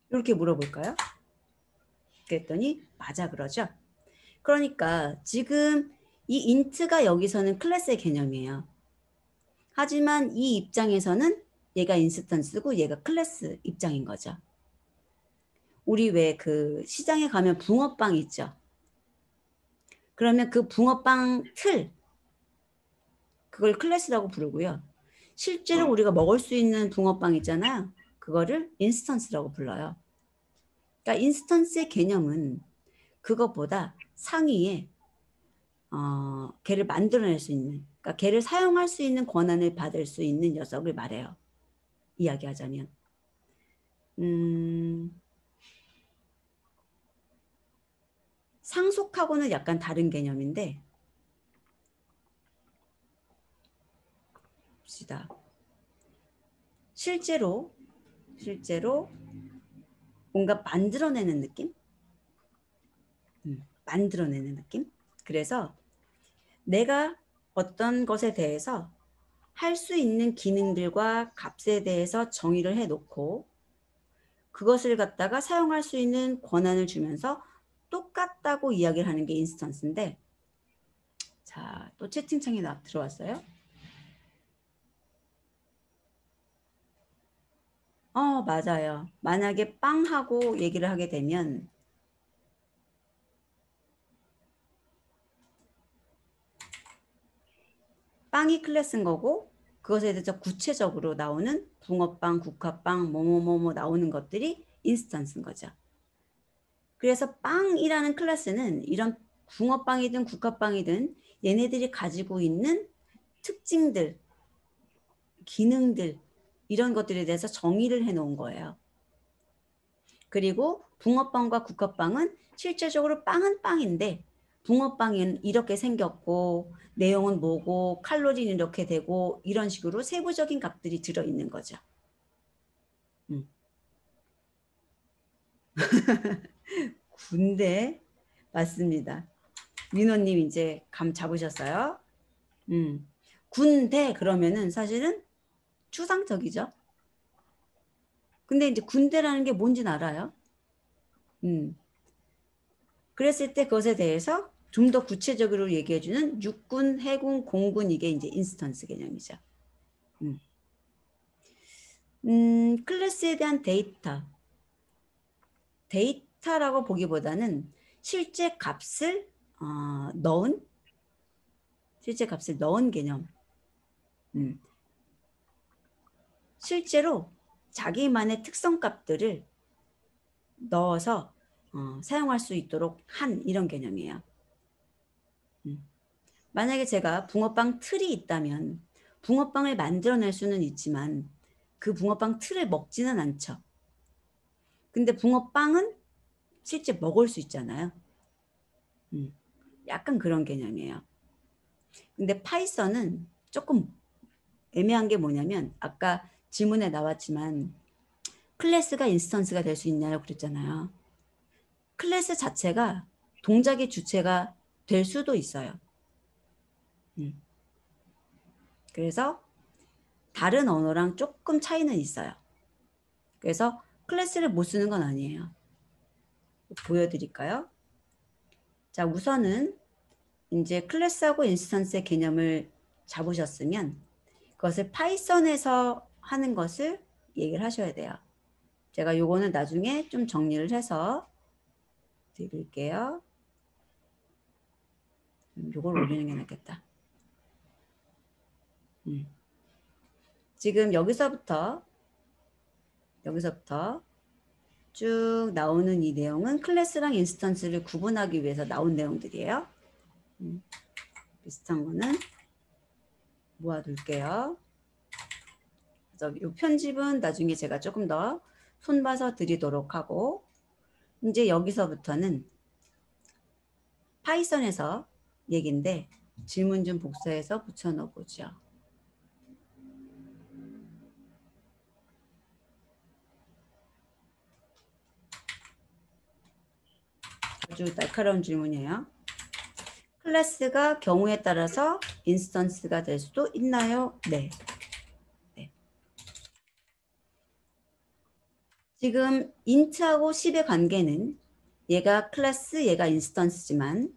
이렇게 물어볼까요? 그랬더니 맞아 그러죠. 그러니까 지금 이 int가 여기서는 클래스의 개념이에요. 하지만 이 입장에서는 얘가 인스턴스고 얘가 클래스 입장인 거죠. 우리 왜 그 시장에 가면 붕어빵 있죠. 그러면 그 붕어빵 틀 그걸 클래스라고 부르고요. 실제로 우리가 먹을 수 있는 붕어빵 있잖아요. 그거를 인스턴스라고 불러요. 그러니까 인스턴스의 개념은 그것보다 상위에 걔를 만들어낼 수 있는, 그러니까 걔를 사용할 수 있는 권한을 받을 수 있는 녀석을 말해요. 이야기하자면. 상속하고는 약간 다른 개념인데 봅시다. 실제로 뭔가 만들어내는 느낌? 만들어내는 느낌? 그래서 내가 어떤 것에 대해서 할 수 있는 기능들과 값에 대해서 정의를 해놓고 그것을 갖다가 사용할 수 있는 권한을 주면서 똑같다고 이야기를 하는 게 인스턴스인데 자, 또 채팅창에 들어왔어요. 맞아요. 만약에 빵하고 얘기를 하게 되면 빵이 클래스인 거고 그것에 대해서 구체적으로 나오는 붕어빵, 국화빵, 뭐뭐뭐뭐 나오는 것들이 인스턴스인 거죠. 그래서 빵이라는 클래스는 이런 붕어빵이든 국화빵이든 얘네들이 가지고 있는 특징들, 기능들 이런 것들에 대해서 정의를 해놓은 거예요. 그리고 붕어빵과 국화빵은 실제적으로 빵은 빵인데 붕어빵은 이렇게 생겼고 내용은 뭐고 칼로리는 이렇게 되고 이런 식으로 세부적인 값들이 들어있는 거죠. 군대 맞습니다. 민호님 이제 감 잡으셨어요? 군대 그러면은 사실은 추상적이죠. 근데 이제 군대라는 게 뭔지는 알아요. 그랬을 때 그것에 대해서 좀 더 구체적으로 얘기해주는 육군, 해군, 공군 이게 이제 인스턴스 개념이죠. 클래스에 대한 데이터라고 보기보다는 실제 값을 넣은 개념. 실제로 자기만의 특성값들을 넣어서 사용할 수 있도록 한 이런 개념이에요. 만약에 제가 붕어빵 틀이 있다면 붕어빵을 만들어낼 수는 있지만 그 붕어빵 틀을 먹지는 않죠. 근데 붕어빵은 실제 먹을 수 있잖아요. 약간 그런 개념이에요. 근데 파이썬은 조금 애매한 게 뭐냐면 아까 질문에 나왔지만 클래스가 인스턴스가 될 수 있냐고 그랬잖아요. 클래스 자체가 동작의 주체가 될 수도 있어요. 그래서 다른 언어랑 조금 차이는 있어요. 그래서 클래스를 못 쓰는 건 아니에요. 보여드릴까요? 자, 우선은 이제 클래스하고 인스턴스의 개념을 잡으셨으면 그것을 파이썬에서 하는 것을 얘기를 하셔야 돼요. 제가 요거는 나중에 좀 정리를 해서 드릴게요. 요걸 올리는 게 낫겠다. 지금 여기서부터 쭉 나오는 이 내용은 클래스랑 인스턴스를 구분하기 위해서 나온 내용들이에요. 비슷한 거는 모아둘게요. 그래서 이 편집은 나중에 제가 조금 더 손봐서 드리도록 하고 이제 여기서부터는 파이썬에서 얘기인데 질문 좀 복사해서 붙여넣어 보죠. 아주 날카로운 질문이에요. 클래스가 경우에 따라서 인스턴스가 될 수도 있나요? 네. 지금 int하고 10의 관계는 얘가 클래스, 얘가 인스턴스지만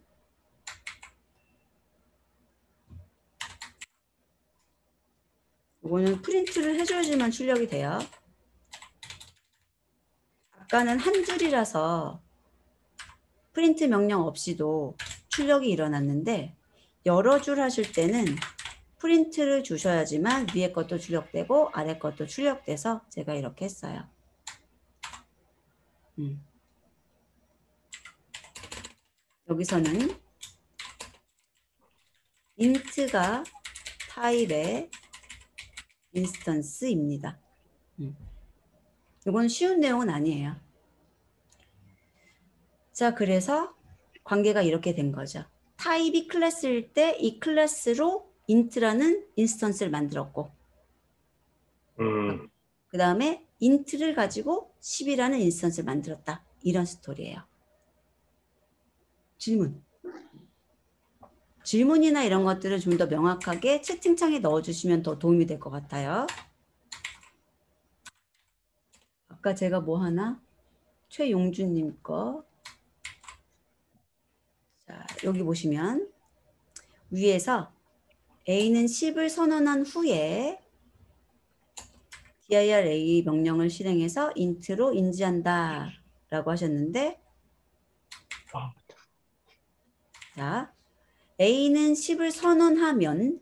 이거는 프린트를 해줘야지만 출력이 돼요. 아까는 한 줄이라서 프린트 명령 없이도 출력이 일어났는데 여러 줄 하실 때는 프린트를 주셔야지만 위에 것도 출력되고 아래 것도 출력돼서 제가 이렇게 했어요. 여기서는 int가 타입의 인스턴스입니다. 이건 쉬운 내용은 아니에요. 자, 그래서 관계가 이렇게 된 거죠. 타입이 클래스일 때 이 클래스로 int라는 인스턴스를 만들었고 그 다음에 int를 가지고 10이라는 인스턴스를 만들었다. 이런 스토리예요. 질문이나 이런 것들을 좀 더 명확하게 채팅창에 넣어주시면 더 도움이 될 것 같아요. 아까 제가 뭐 하나? 최용준님 거. 자, 여기 보시면 위에서 A는 10을 선언한 후에 dir 명령을 실행해서 int로 인지한다 라고 하셨는데 자, A는 10을 선언하면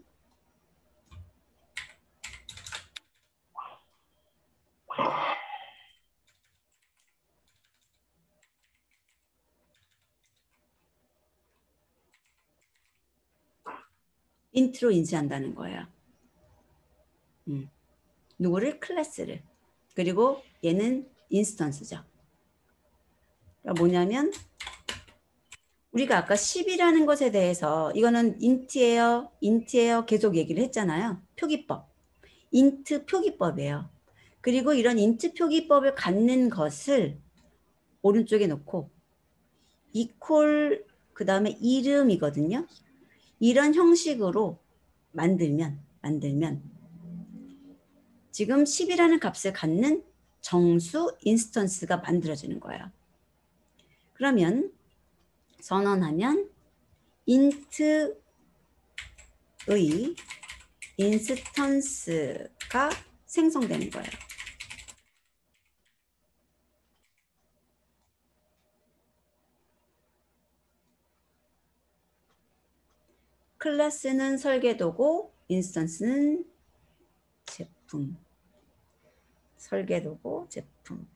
int로 인지한다는 거예요. 누구를? 클래스를. 그리고 얘는 인스턴스죠. 그러니까 뭐냐면 우리가 아까 10이라는 것에 대해서 이거는 int예요 계속 얘기를 했잖아요. 표기법. int 표기법이에요. 그리고 이런 int 표기법을 갖는 것을 오른쪽에 놓고 equal 그 다음에 이름이거든요. 이런 형식으로 만들면 지금 10이라는 값을 갖는 정수 인스턴스가 만들어지는 거예요. 그러면 선언하면 int의 인스턴스가 생성되는 거예요. 클래스는 설계도고 인스턴스는 제품. 설계도고 제품.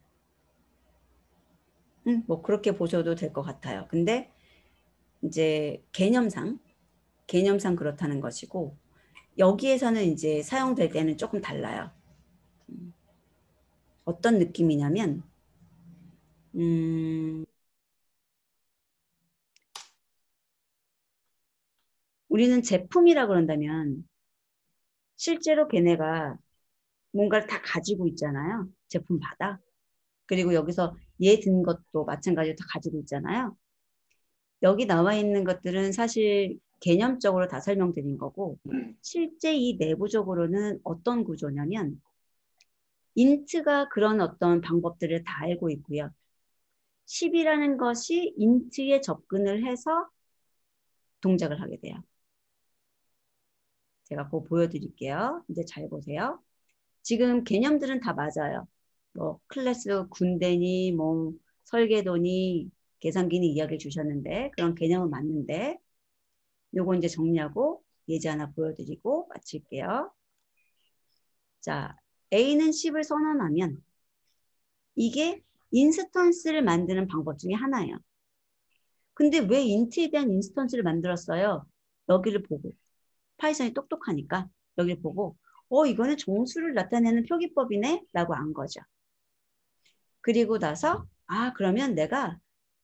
뭐 그렇게 보셔도 될 것 같아요. 근데 이제 개념상 그렇다는 것이고 여기에서는 이제 사용될 때는 조금 달라요. 어떤 느낌이냐면 우리는 제품이라 그런다면 실제로 걔네가 뭔가를 다 가지고 있잖아요. 제품마다. 그리고 여기서 얘 든 것도 마찬가지로 다 가지고 있잖아요. 여기 나와 있는 것들은 사실 개념적으로 다 설명드린 거고 실제 이 내부적으로는 어떤 구조냐면 인트가 그런 어떤 방법들을 다 알고 있고요. 10이라는 것이 인트에 접근을 해서 동작을 하게 돼요. 제가 그거 보여드릴게요. 이제 잘 보세요. 지금 개념들은 다 맞아요. 뭐 클래스 군대니 뭐 설계도니 계산기니 이야기를 주셨는데 그런 개념은 맞는데 요거 이제 정리하고 예제 하나 보여드리고 마칠게요. 자, A는 10을 선언하면 이게 인스턴스를 만드는 방법 중에 하나예요. 근데 왜 인트에 대한 인스턴스를 만들었어요? 여기를 보고 파이썬이 똑똑하니까 여기를 보고 이거는 정수를 나타내는 표기법이네 라고 안 거죠. 그리고 나서 그러면 내가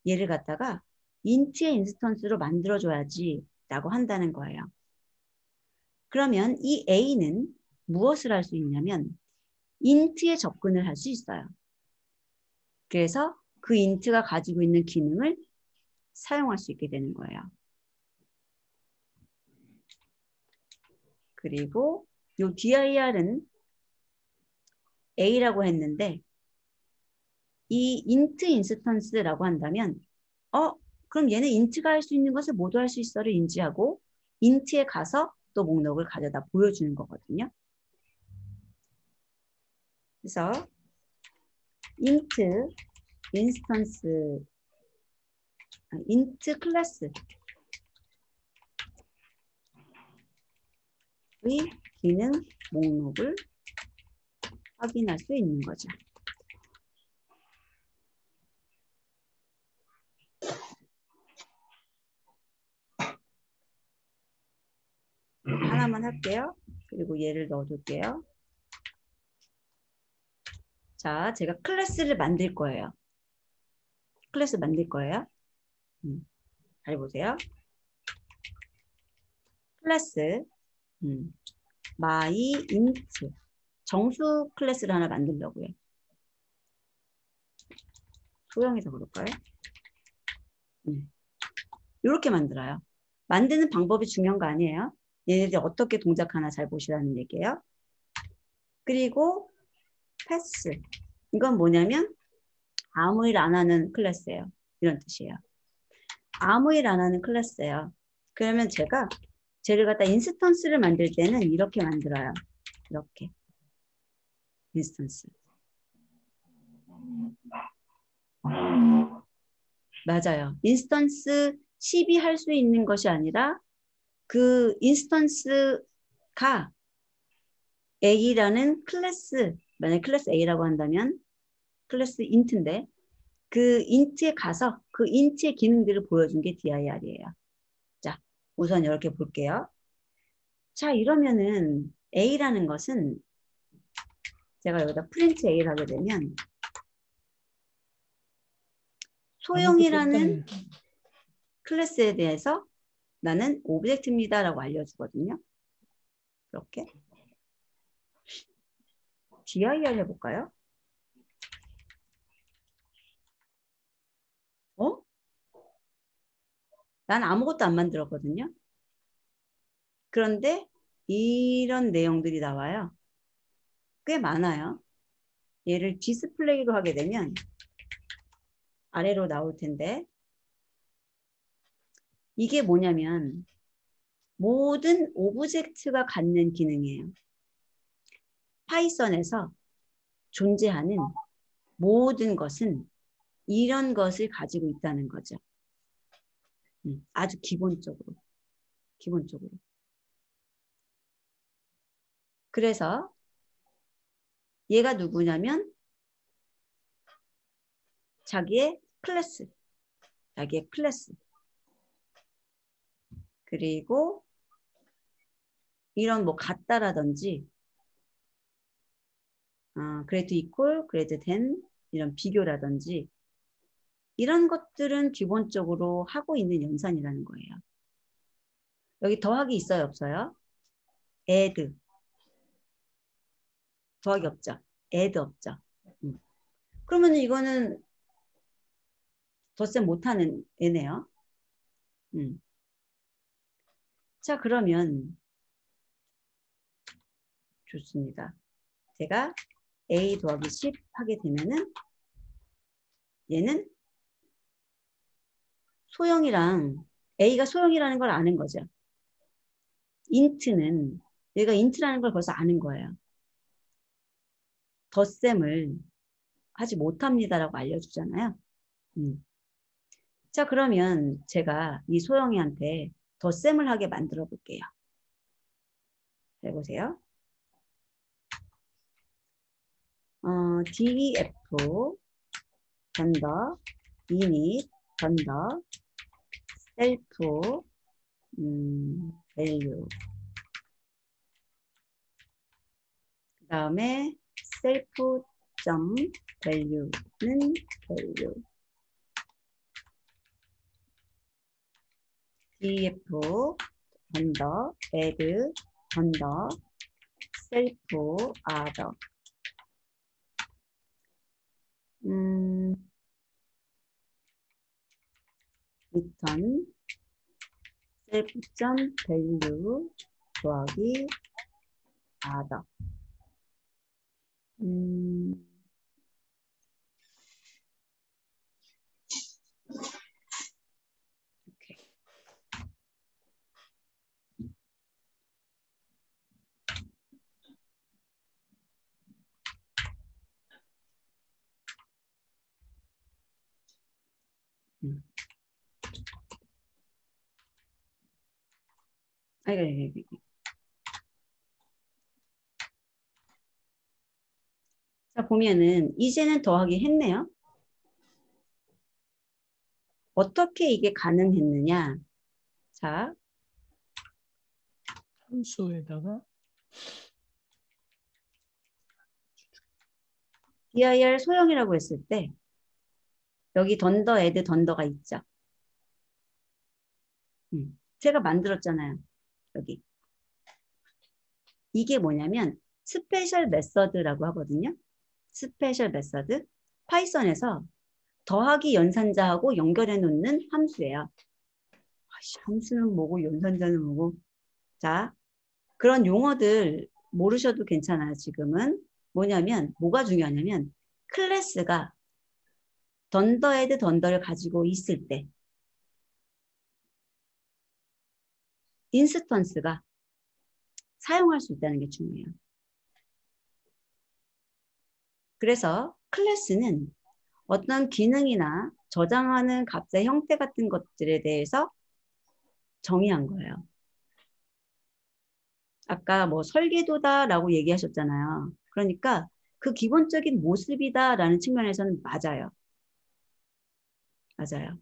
얘를 갖다가 인트의 인스턴스로 만들어줘야지 라고 한다는 거예요. 그러면 이 A는 무엇을 할 수 있냐면 인트에 접근을 할 수 있어요. 그래서 그 인트가 가지고 있는 기능을 사용할 수 있게 되는 거예요. 그리고 이 dir은 A라고 했는데 이 int 인스턴스라고 한다면 그럼 얘는 int가 할 수 있는 것을 모두 할 수 있어를 인지하고 int에 가서 또 목록을 가져다 보여주는 거거든요. 그래서 int 인스턴스 int 클래스의 기능 목록을 확인할 수 있는 거죠. 하나만 할게요. 그리고 얘를 넣어둘게요. 자, 제가 클래스를 만들 거예요. 클래스 만들 거예요. 잘 보세요. 클래스 my int 정수 클래스를 하나 만들려고요. 소형해서 그럴까요? 이렇게 만들어요. 만드는 방법이 중요한 거 아니에요? 얘네들이 어떻게 동작하나 잘 보시라는 얘기예요. 그리고 패스 이건 뭐냐면 아무 일 안 하는 클래스예요. 이런 뜻이에요. 아무 일 안 하는 클래스예요. 그러면 제가 쟤를 갖다 인스턴스를 만들 때는 이렇게 만들어요. 이렇게 인스턴스. 맞아요. 인스턴스 10이 할 수 있는 것이 아니라 그 인스턴스가 A라는 클래스, 만약 클래스 A라고 한다면 클래스 int인데 그 int에 가서 그 int의 기능들을 보여준 게 dir이에요. 자, 우선 이렇게 볼게요. 자, 이러면은 A라는 것은 제가 여기다 프린트 A를 하게 되면 소형이라는 클래스에 대해서 나는 오브젝트입니다라고 알려주거든요. 이렇게 dir 해볼까요? 난 아무것도 안 만들었거든요. 그런데 이런 내용들이 나와요. 꽤 많아요. 얘를 디스플레이로 하게 되면 아래로 나올 텐데 이게 뭐냐면 모든 오브젝트가 갖는 기능이에요. 파이썬에서 존재하는 모든 것은 이런 것을 가지고 있다는 거죠. 아주 기본적으로. 그래서 얘가 누구냐면 자기의 클래스. 그리고 이런 뭐 같다라든지 greater equal, greater than 이런 비교라든지 이런 것들은 기본적으로 하고 있는 연산이라는 거예요. 여기 더하기 있어요, 없어요? add. 더하기 없죠? add 없죠? 그러면 이거는 덧셈 못하는 애네요. 자, 그러면 좋습니다. 제가 a 더하기 10 하게 되면은 얘는 소형이랑 a가 소형이라는 걸 아는 거죠. 인트는 얘가 인트라는 걸 벌써 아는 거예요. 덧셈을 하지 못합니다라고 알려주잖아요. 자, 그러면 제가 이 소영이한테 덧셈을 하게 만들어 볼게요. 해보세요. def 던더 init 던더 self value 그 다음에 self value는 value def 던더 add 던더 self other return self.value 더하기 other 오케이. 자, 보면은 이제는 더하기 했네요. 어떻게 이게 가능했느냐? 자, 함수에다가 dir 소형이라고 했을 때 여기 던더 애드 던더가 있죠. 제가 만들었잖아요. 여기. 이게 뭐냐면 스페셜 메서드라고 하거든요. 스페셜 메서드. 파이썬에서 더하기 연산자하고 연결해 놓는 함수예요. 함수는 뭐고 연산자는 뭐고. 자, 그런 용어들 모르셔도 괜찮아요. 지금은. 뭐냐면 뭐가 중요하냐면 클래스가 던더 애드 던더를 가지고 있을 때 인스턴스가 사용할 수 있다는 게 중요해요. 그래서 클래스는 어떤 기능이나 저장하는 값의 형태 같은 것들에 대해서 정의한 거예요. 아까 뭐 설계도다라고 얘기하셨잖아요. 그러니까 그 기본적인 모습이다라는 측면에서는 맞아요. 맞아요.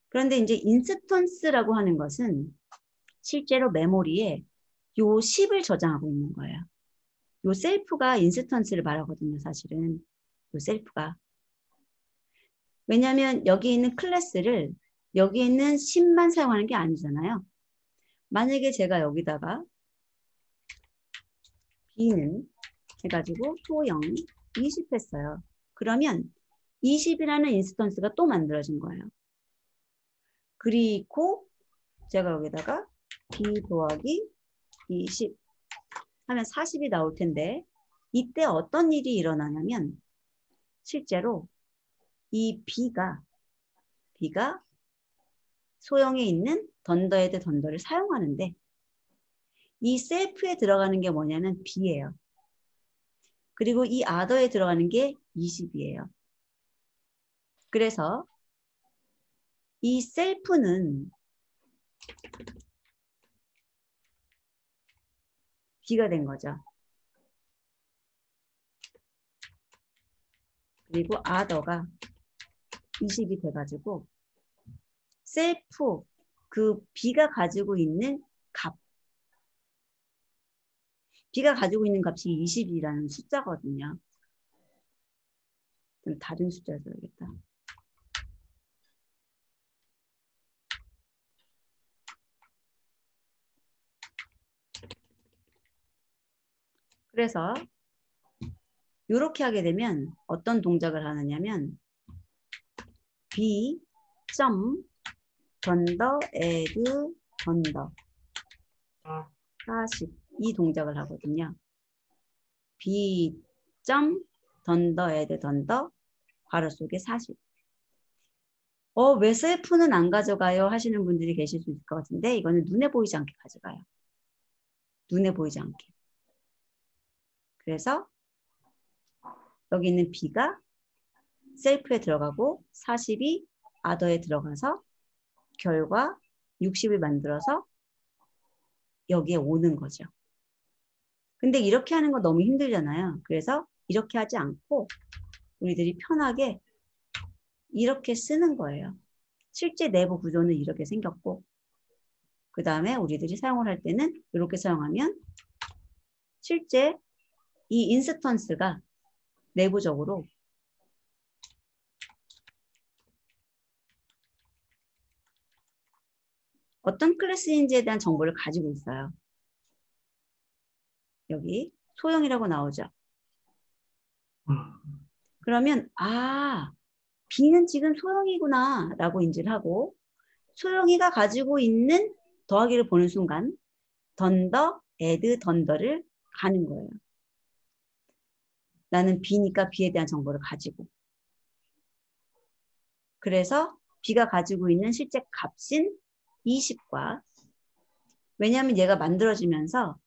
그런데 이제 인스턴스라고 하는 것은 실제로 메모리에 요 10을 저장하고 있는 거예요. 요 셀프가 인스턴스를 말하거든요, 사실은. 요 셀프가. 왜냐하면 여기 있는 클래스를 여기 있는 10만 사용하는 게 아니잖아요. 만약에 제가 여기다가 b는 해가지고 소형 20 했어요. 그러면 20이라는 인스턴스가 또 만들어진 거예요. 그리고 제가 여기다가 b 더하기 20 하면 40이 나올 텐데 이때 어떤 일이 일어나냐면 실제로 이 b가 소형에 있는 던더헤드 던더를 사용하는데 이 셀프에 들어가는 게 뭐냐면 b예요. 그리고 이 other에 들어가는 게 20이에요. 그래서 이 셀프는 b가 된 거죠. 그리고 other가 20이 돼가지고 셀프 그 b가 가지고 있는 값 B가 가지고 있는 값이 20이라는 숫자거든요. 좀 다른 숫자를 써야겠다. 그래서 이렇게 하게 되면 어떤 동작을 하느냐면 B 점 던더 add 던더 40 이 동작을 하거든요. B 점 던더 add 던더 괄호 속에 40. 왜 셀프는 안 가져가요? 하시는 분들이 계실 수 있을 것 같은데 이거는 눈에 보이지 않게 가져가요. 눈에 보이지 않게. 그래서 여기 있는 B가 셀프에 들어가고 40이 other에 들어가서 결과 60을 만들어서 여기에 오는 거죠. 근데 이렇게 하는 거 너무 힘들잖아요. 그래서 이렇게 하지 않고 우리들이 편하게 이렇게 쓰는 거예요. 실제 내부 구조는 이렇게 생겼고 그 다음에 우리들이 사용을 할 때는 이렇게 사용하면 실제 이 인스턴스가 내부적으로 어떤 클래스인지에 대한 정보를 가지고 있어요. 여기 소형이라고 나오죠. 그러면 B는 지금 소형이구나 라고 인지를 하고 소형이가 가지고 있는 더하기를 보는 순간 던더, add, 던더를 가는 거예요. 나는 B니까 B에 대한 정보를 가지고 그래서 B가 가지고 있는 실제 값인 20과 왜냐하면 얘가 만들어지면서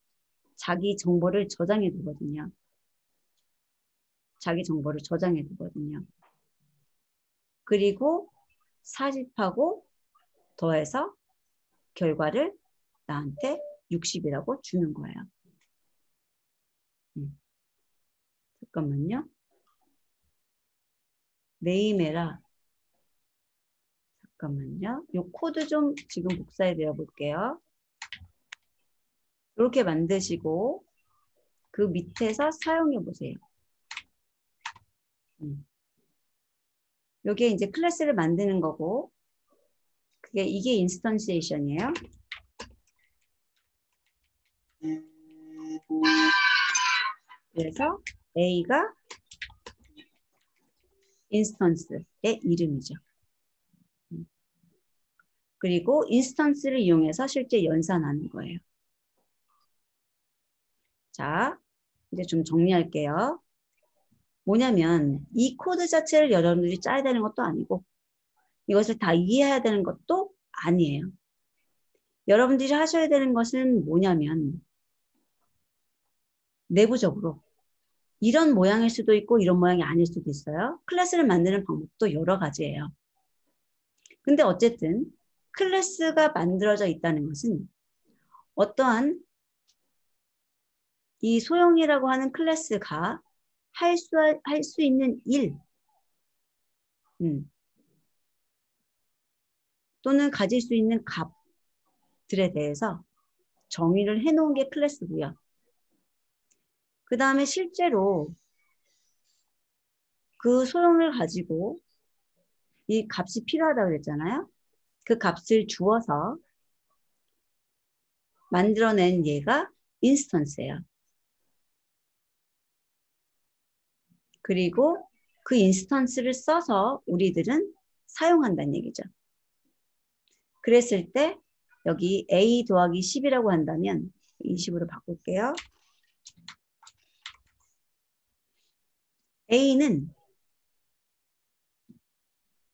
자기 정보를 저장해 두거든요. 자기 정보를 저장해 두거든요. 그리고 40하고 더해서 결과를 나한테 60이라고 주는 거예요. 잠깐만요. 네임에라. 잠깐만요. 이 코드 좀 지금 복사해 드려 볼게요. 이렇게 만드시고 그 밑에서 사용해 보세요. 여기에 이제 클래스를 만드는 거고 이게 인스턴시에이션이에요. 그래서 A가 인스턴스의 이름이죠. 그리고 인스턴스를 이용해서 실제 연산하는 거예요. 자, 이제 좀 정리할게요. 뭐냐면 이 코드 자체를 여러분들이 짜야 되는 것도 아니고 이것을 다 이해해야 되는 것도 아니에요. 여러분들이 하셔야 되는 것은 뭐냐면 내부적으로 이런 모양일 수도 있고 이런 모양이 아닐 수도 있어요. 클래스를 만드는 방법도 여러 가지예요. 근데 어쨌든 클래스가 만들어져 있다는 것은 어떠한 이 소형이라고 하는 클래스가 할 수 있는 일 또는 가질 수 있는 값들에 대해서 정의를 해놓은 게 클래스고요. 그 다음에 실제로 그 소형을 가지고 이 값이 필요하다고 그랬잖아요. 그 값을 주어서 만들어낸 얘가 인스턴스예요. 그리고 그 인스턴스를 써서 우리들은 사용한다는 얘기죠. 그랬을 때 여기 A 더하기 10이라고 한다면 20으로 바꿀게요. A는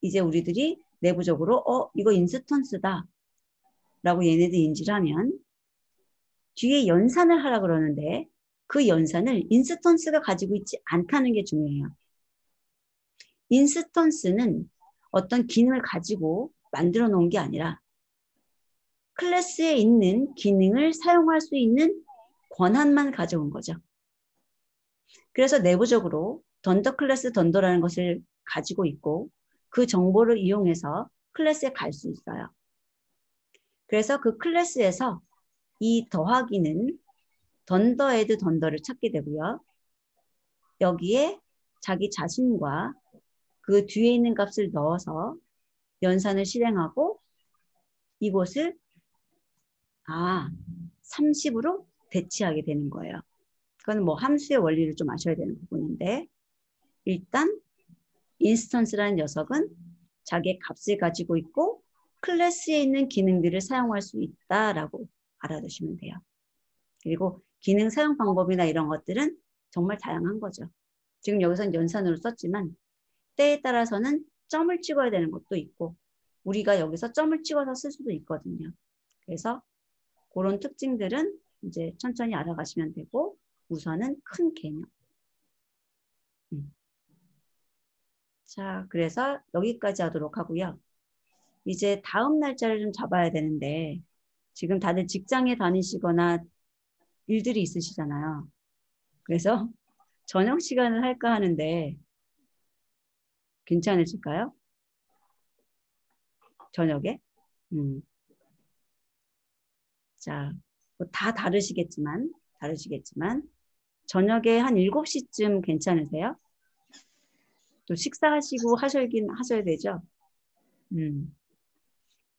이제 우리들이 내부적으로 이거 인스턴스다 라고 얘네들 인지를 하면 뒤에 연산을 하라 그러는데 그 연산을 인스턴스가 가지고 있지 않다는 게 중요해요. 인스턴스는 어떤 기능을 가지고 만들어 놓은 게 아니라 클래스에 있는 기능을 사용할 수 있는 권한만 가져온 거죠. 그래서 내부적으로 던더 클래스 던더라는 것을 가지고 있고 그 정보를 이용해서 클래스에 갈 수 있어요. 그래서 그 클래스에서 이 더하기는 던더에드 던더를 찾게 되고요. 여기에 자기 자신과 그 뒤에 있는 값을 넣어서 연산을 실행하고 이곳을 30으로 대치하게 되는 거예요. 그건 뭐 함수의 원리를 좀 아셔야 되는 부분인데 일단 인스턴스라는 녀석은 자기의 값을 가지고 있고 클래스에 있는 기능들을 사용할 수 있다라고 알아두시면 돼요. 그리고 기능 사용 방법이나 이런 것들은 정말 다양한 거죠. 지금 여기서는 연산으로 썼지만 때에 따라서는 점을 찍어야 되는 것도 있고 우리가 여기서 점을 찍어서 쓸 수도 있거든요. 그래서 그런 특징들은 이제 천천히 알아가시면 되고 우선은 큰 개념. 자, 그래서 여기까지 하도록 하고요. 이제 다음 날짜를 좀 잡아야 되는데 지금 다들 직장에 다니시거나 일들이 있으시잖아요. 그래서 저녁 시간을 할까 하는데 괜찮으실까요? 저녁에? 자, 뭐 다 다르시겠지만 저녁에 한 7시쯤 괜찮으세요? 또 식사하시고 하셔야 되죠?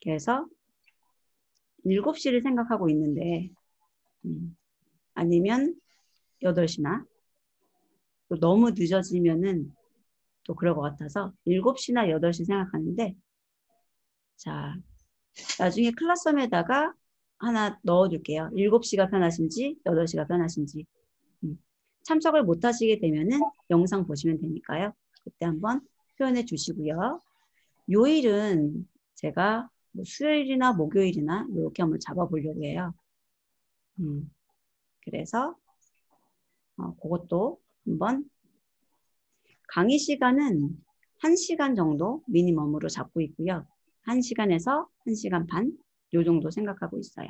그래서 7시를 생각하고 있는데 아니면 8시나 또 너무 늦어지면은 또 그럴 것 같아서 7시나 8시 생각하는데 자, 나중에 클라썸에다가 하나 넣어둘게요. 7시가 편하신지 8시가 편하신지 참석을 못 하시게 되면은 영상 보시면 되니까요. 그때 한번 표현해 주시고요. 요일은 제가 뭐 수요일이나 목요일이나 이렇게 한번 잡아보려고 해요. 그래서 그것도 한번 강의 시간은 1시간 정도 미니멈으로 잡고 있고요. 1시간에서 1시간 반, 요 정도 생각하고 있어요.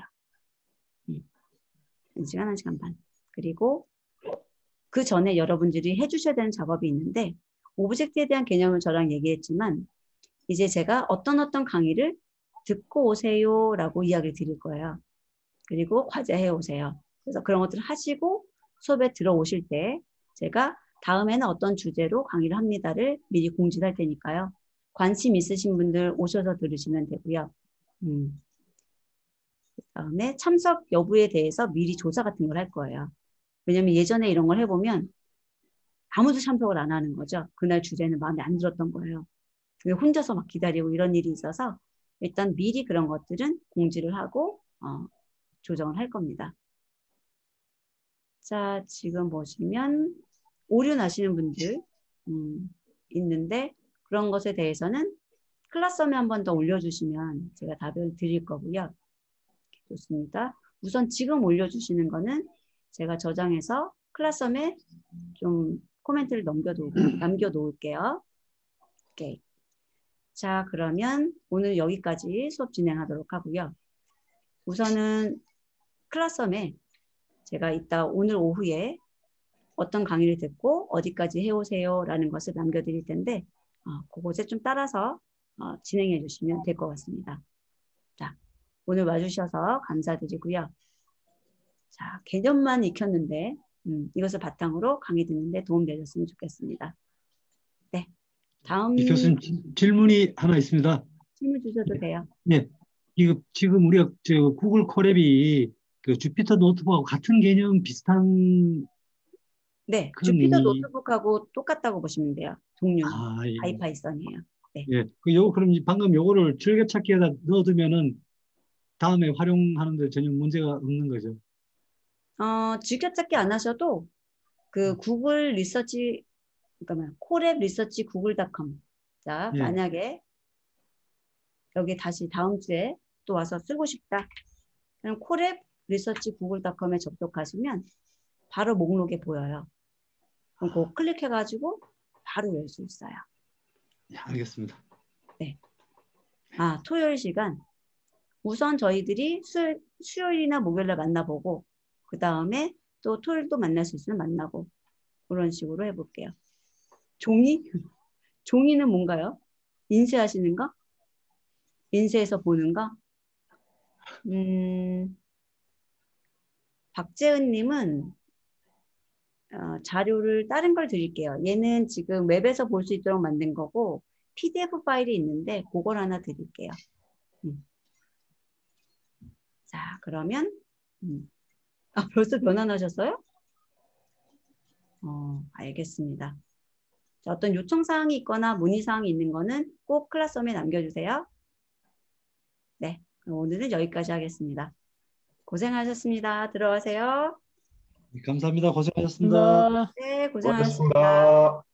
1시간, 1시간 반. 그리고 그 전에 여러분들이 해주셔야 되는 작업이 있는데 오브젝트에 대한 개념을 저랑 얘기했지만 이제 제가 어떤 강의를 듣고 오세요 라고 이야기를 드릴 거예요. 그리고 과제해 오세요. 그래서 그런 것들을 하시고 수업에 들어오실 때 제가 다음에는 어떤 주제로 강의를 합니다를 미리 공지를 할 테니까요. 관심 있으신 분들 오셔서 들으시면 되고요. 그다음에 참석 여부에 대해서 미리 조사 같은 걸 할 거예요. 왜냐면 예전에 이런 걸 해보면 아무도 참석을 안 하는 거죠. 그날 주제는 마음에 안 들었던 거예요. 혼자서 막 기다리고 이런 일이 있어서 일단 미리 그런 것들은 공지를 하고 조정을 할 겁니다. 자, 지금 보시면 오류 나시는 분들 있는데 그런 것에 대해서는 클라썸에 한 번 더 올려주시면 제가 답을 드릴 거고요. 좋습니다. 우선 지금 올려주시는 거는 제가 저장해서 클라썸에 좀 코멘트를 남겨놓을게요. 오케이. 자, 그러면 오늘 여기까지 수업 진행하도록 하고요. 우선은 클라썸에 제가 이따 오늘 오후에 어떤 강의를 듣고 어디까지 해오세요 라는 것을 남겨드릴 텐데 그곳에 좀 따라서 진행해 주시면 될 것 같습니다. 자, 오늘 와주셔서 감사드리고요. 자, 개념만 익혔는데 이것을 바탕으로 강의 듣는데 도움되셨으면 좋겠습니다. 네, 다음 교수님 질문이 하나 있습니다. 질문 주셔도 돼요. 네, 이거 지금 우리가 구글 콜앱이 그 주피터 노트북하고 같은 개념 비슷한 네, 그런 주피터 의미. 노트북하고 똑같다고 보시면 돼요. 종류는 예. 아이파이썬이에요. 네. 예, 그럼 방금 요거를 즐겨찾기에다 넣어두면은 다음에 활용하는데 전혀 문제가 없는 거죠. 즐겨찾기 안 하셔도 그 구글 리서치 그러니까 콜앱 리서치 구글.com 자, 예. 만약에 여기 다시 다음 주에 또 와서 쓰고 싶다. 그럼 콜앱 리서치 구글.com에 접속하시면 바로 목록에 보여요. 그럼 그거 클릭해가지고 바로 열 수 있어요. 예, 알겠습니다. 네. 토요일 시간. 우선 저희들이 수요일이나 목요일날 만나보고 그 다음에 또 토요일도 만날 수 있으면 만나고 그런 식으로 해볼게요. 종이? 종이는 뭔가요? 인쇄하시는 거? 인쇄해서 보는 거? 박재은님은 자료를 다른 걸 드릴게요. 얘는 지금 웹에서 볼 수 있도록 만든 거고 PDF 파일이 있는데 그걸 하나 드릴게요. 자, 그러면 벌써 변환하셨어요? 알겠습니다. 자, 어떤 요청사항이 있거나 문의사항이 있는 거는 꼭 클래스홈에 남겨주세요. 네, 그럼 오늘은 여기까지 하겠습니다. 고생하셨습니다. 들어가세요. 감사합니다. 고생하셨습니다. 감사합니다. 네, 고생하셨습니다. 수고하셨습니다.